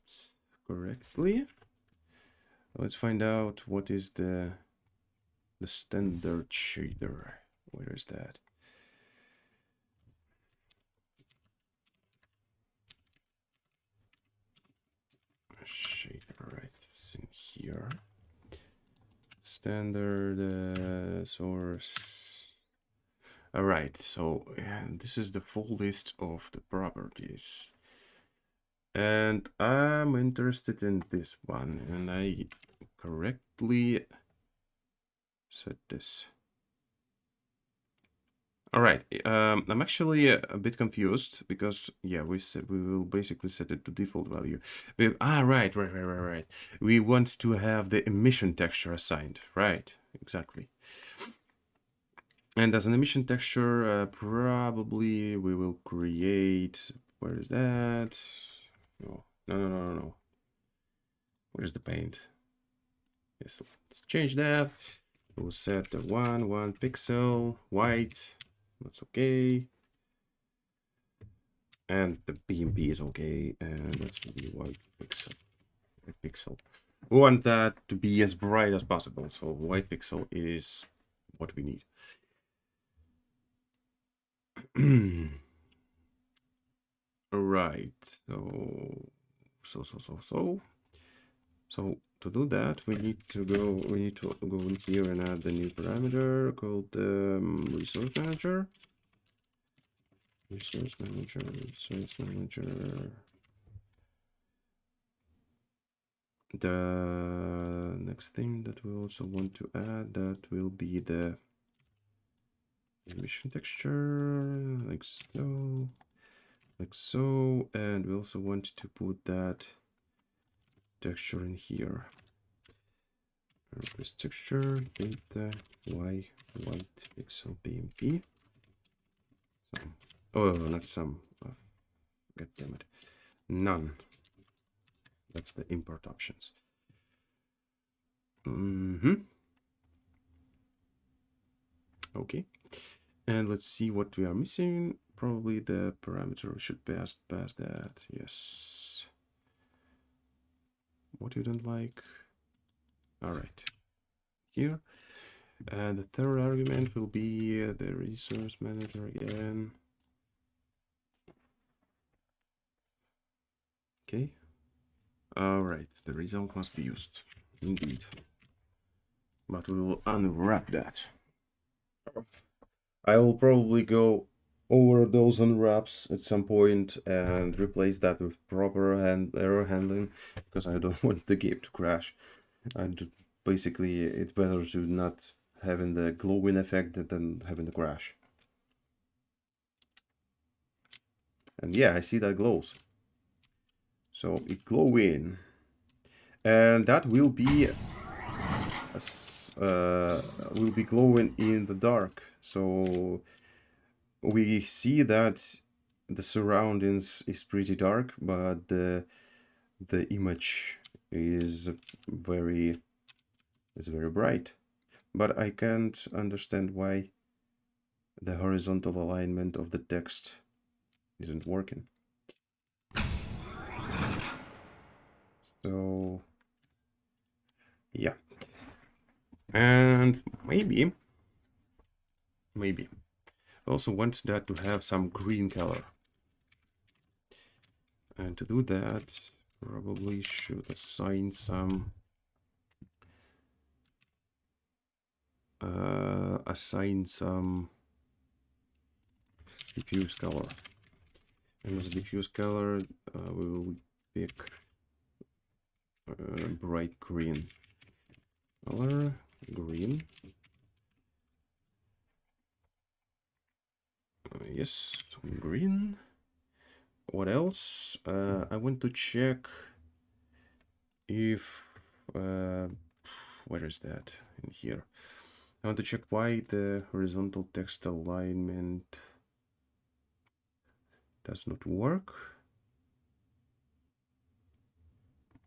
correctly. Let's find out what is the standard shader. Where is that? Shader, right? It's in here. Standard source. All right, so this is the full list of the properties. And I'm interested in this one, and I correctly set this. All right, I'm actually a bit confused because yeah, we will basically set it to default value. Right. We want to have the emission texture assigned, right? Exactly. And as an emission texture, probably we will create. Where is that? No. Where's the paint? Yes, let's change that. We'll set the 1 pixel white. That's okay. And the BMP is okay. And that's gonna be white pixel. We want that to be as bright as possible. So white pixel is what we need. All right. So to do that, we need to go in here and add the new parameter called resource manager. Resource manager. The next thing that we also want to add, that will be the emission texture, like so, and we also want to put that texture in here. This texture data white pixel BMP. Oh, not some. Oh, God damn it. None. That's the import options. Okay. And let's see what we are missing. Probably the parameter should pass that. Yes. What you don't like. All right. Here. And the third argument will be the resource manager again. Okay. All right, the result must be used, indeed. But we will unwrap that. I will probably go over those unwraps at some point and replace that with proper error handling, because I don't want the game to crash. And basically, it's better to not having the glowing effect than having the crash. And yeah, I see that glows. So it glow in, and that will be glowing in the dark. So we see that the surroundings is pretty dark, but the image is very bright. But I can't understand why the horizontal alignment of the text isn't working. So yeah, and maybe I also want that to have some green color, and to do that probably should assign some diffuse color. And as a diffuse color, we will pick bright green color, green. Yes, green. What else? I want to check if where is that in here? I want to check why the horizontal text alignment does not work.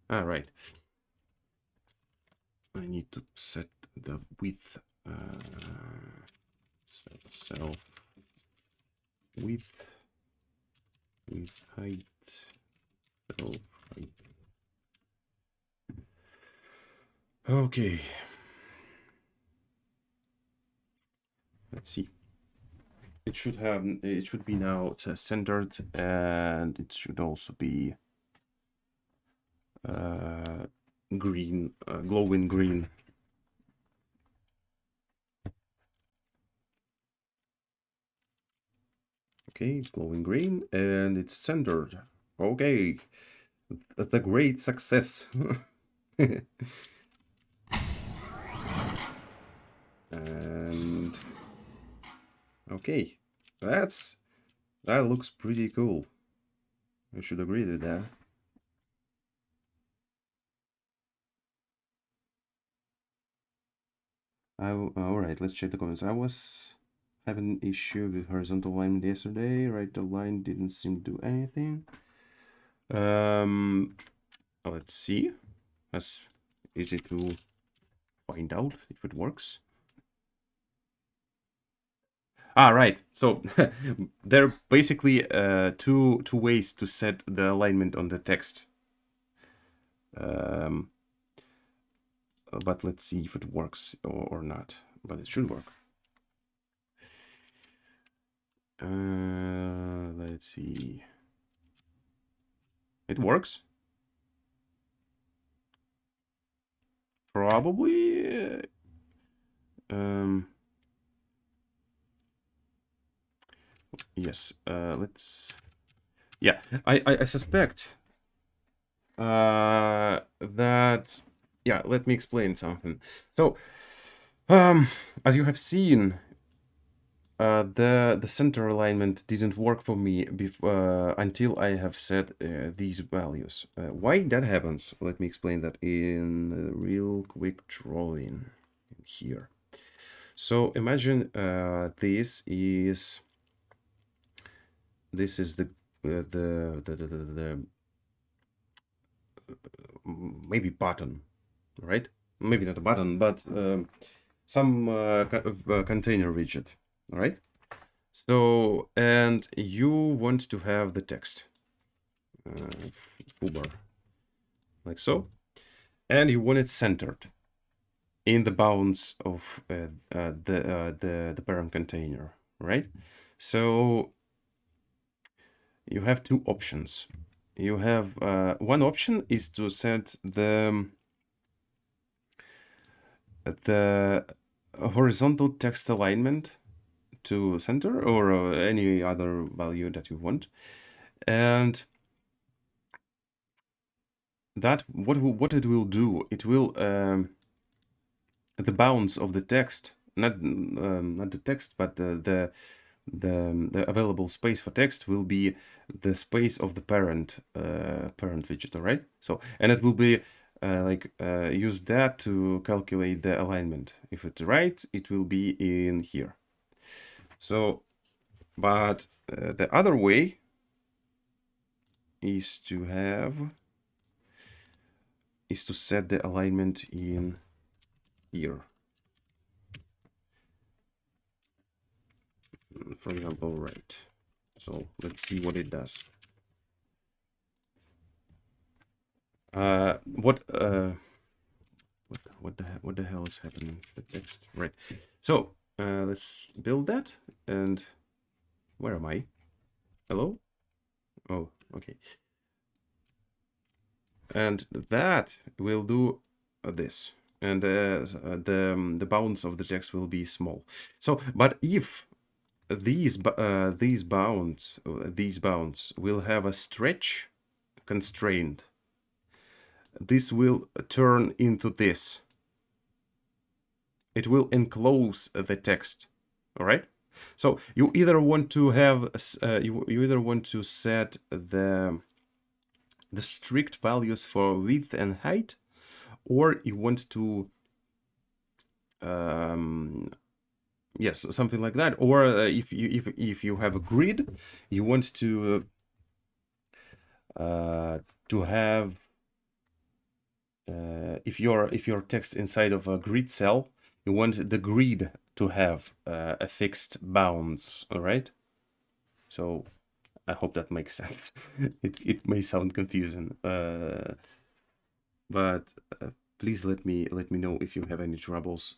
Ah, right. I need to set the width, self width, height, self height. Okay. Let's see. It should be now centered, and it should also be green, glowing green. Okay, it's glowing green, and it's centered. Okay, that's a great success. And okay, that looks pretty cool. I should agree with that. All right, let's check the comments. I was having an issue with horizontal alignment yesterday. Right, the line didn't seem to do anything. Let's see. That's easy to find out if it works. Ah, right. So there are basically two ways to set the alignment on the text. But let's see if it works or not. But it should work. Let's see. It works. Probably. Yes. Let's. Yeah, I suspect that. Yeah, let me explain something. So, as you have seen, the center alignment didn't work for me until I have set these values. Why that happens? Let me explain that in real quick drawing here. So imagine this is the maybe button, right? Maybe not a button, but some container widget, all right? So, and you want to have the text, foobar, like so, and you want it centered. in the bounds of the parent container, right? So you have two options. You have one option is to set the horizontal text alignment to center or any other value that you want, and that what it will do, it will the bounds of the text, not the text, but the available space for text will be the space of the parent widget, all right? So, and it will be use that to calculate the alignment. If it's right, it will be in here. So, but the other way is to set the alignment in here. For example, right. So let's see what it does. What the hell is happening? The text, right? So let's build that. And where am I? Hello? Oh, okay. And that will do this, and the bounds of the text will be small. So, but if these bounds will have a stretch constraint, this will turn into this. It will enclose the text. All right. So you either want to have you either want to set the strict values for width and height, or you want to yes, something like that. Or if you have a grid, you want to have if your text inside of a grid cell, you want the grid to have a fixed bounds. All right. So I hope that makes sense. It may sound confusing, but please let me know if you have any troubles.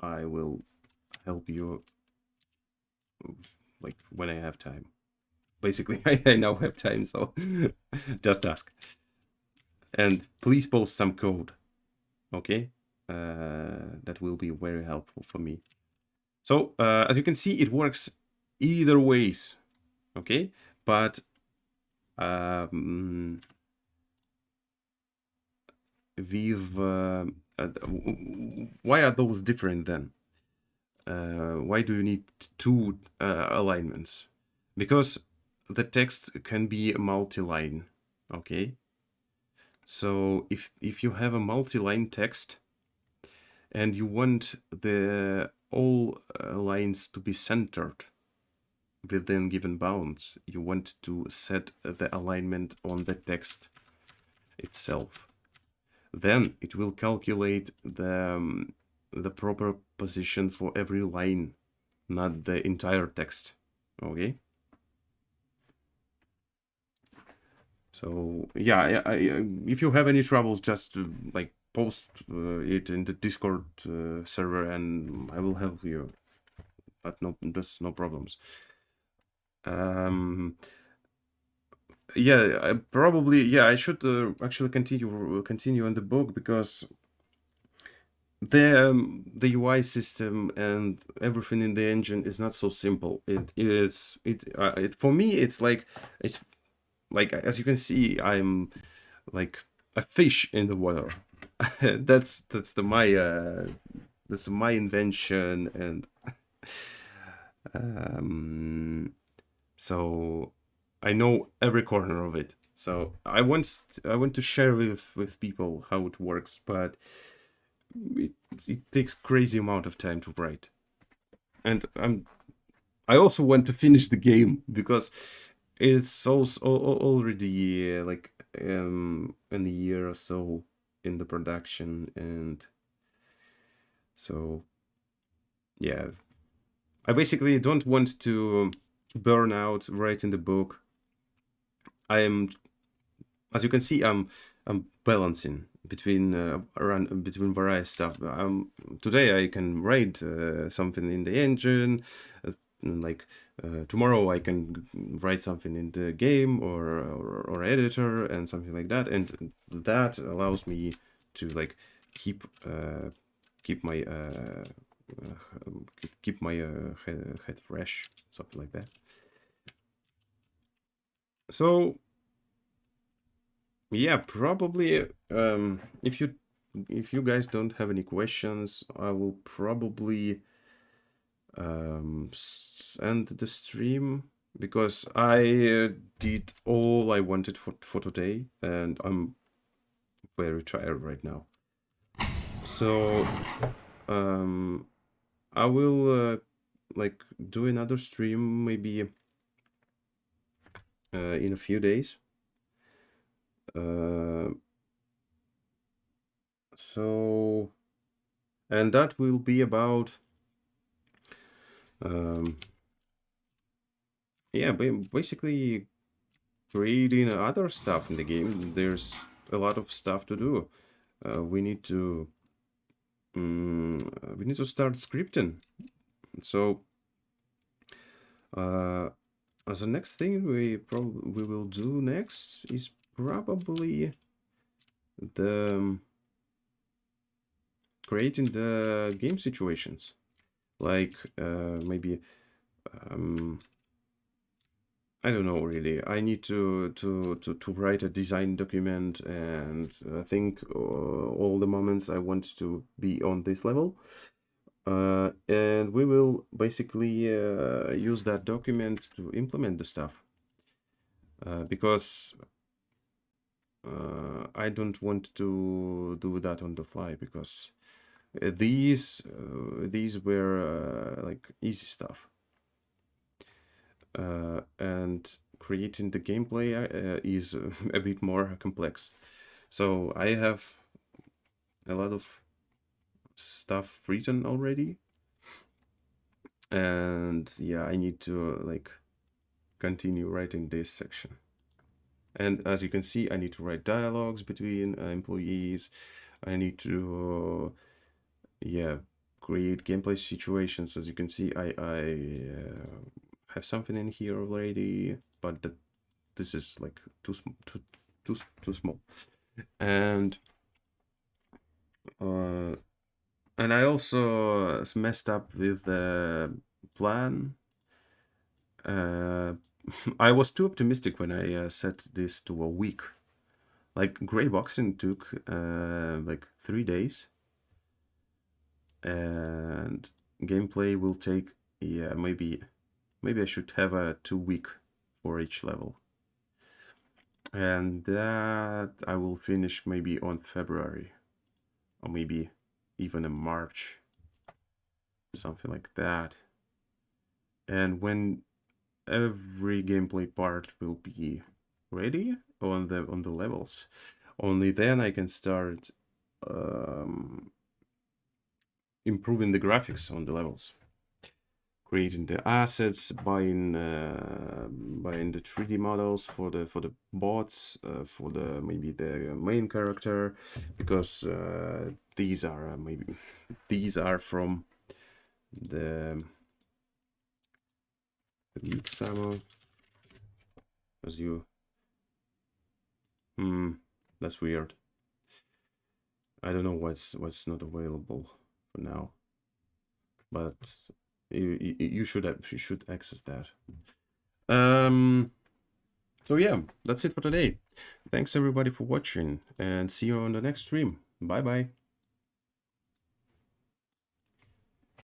I will help you like when I have time. Basically, I now have time, so just ask. And please post some code, okay? That will be very helpful for me. So as you can see, it works either ways, okay? But why are those different then? Why do you need two alignments? Because the text can be multi-line, okay? So if you have a multi-line text and you want the all lines to be centered within given bounds, you want to set the alignment on the text itself. Then it will calculate the proper position for every line, not the entire text, okay? So yeah, if you have any troubles, just like post it in the Discord server, and I will help you. But there's no problems. Yeah, probably. Yeah, I should actually continue on the book, because the UI system and everything in the engine is not so simple. It for me it's like as you can see, I'm like a fish in the water. that's my invention, and so I know every corner of it. So I want to share with people how it works, but it takes crazy amount of time to write, and I also want to finish the game, because it's also already like in a year or so in the production, and so yeah, I basically don't want to burn out writing the book. I am, as you can see, I'm balancing. between between various stuff. Today I can write something in the engine, like tomorrow I can write something in the game or editor and something like that, and that allows me to like keep keep my keep my head fresh, something like that. So yeah, probably if you guys don't have any questions, I will probably end the stream because I did all I wanted for today, and I'm very tired right now. So I will like do another stream maybe in a few days. So and that will be about yeah, basically creating other stuff in the game. There's a lot of stuff to do. We need to start scripting. So as the next thing we will do next is probably the creating the game situations, like maybe I don't know really. I need to write a design document and think all the moments I want to be on this level. And we will basically use that document to implement the stuff. Because I don't want to do that on the fly, because these were like easy stuff. And creating the gameplay is a bit more complex. So I have a lot of stuff written already, and yeah, I need to like continue writing this section. And as you can see, I need to write dialogues between employees. I need to yeah, create gameplay situations. As you can see, I have something in here already, but this is like too small. And I also messed up with the plan. I was too optimistic when I set this to a week. Like gray boxing took like 3 days, and gameplay will take yeah, maybe I should have a 2 week for each level, and that I will finish maybe on February, or maybe even in March, something like that. And when every gameplay part will be ready on the levels, only then I can start improving the graphics on the levels, creating the assets, buying the 3D models for the bots, for the maybe the main character, because these are maybe from the leak sample. As you that's weird. I don't know what's not available for now, but you should access that. So yeah, that's it for today. Thanks everybody for watching, and see you on the next stream. Bye bye.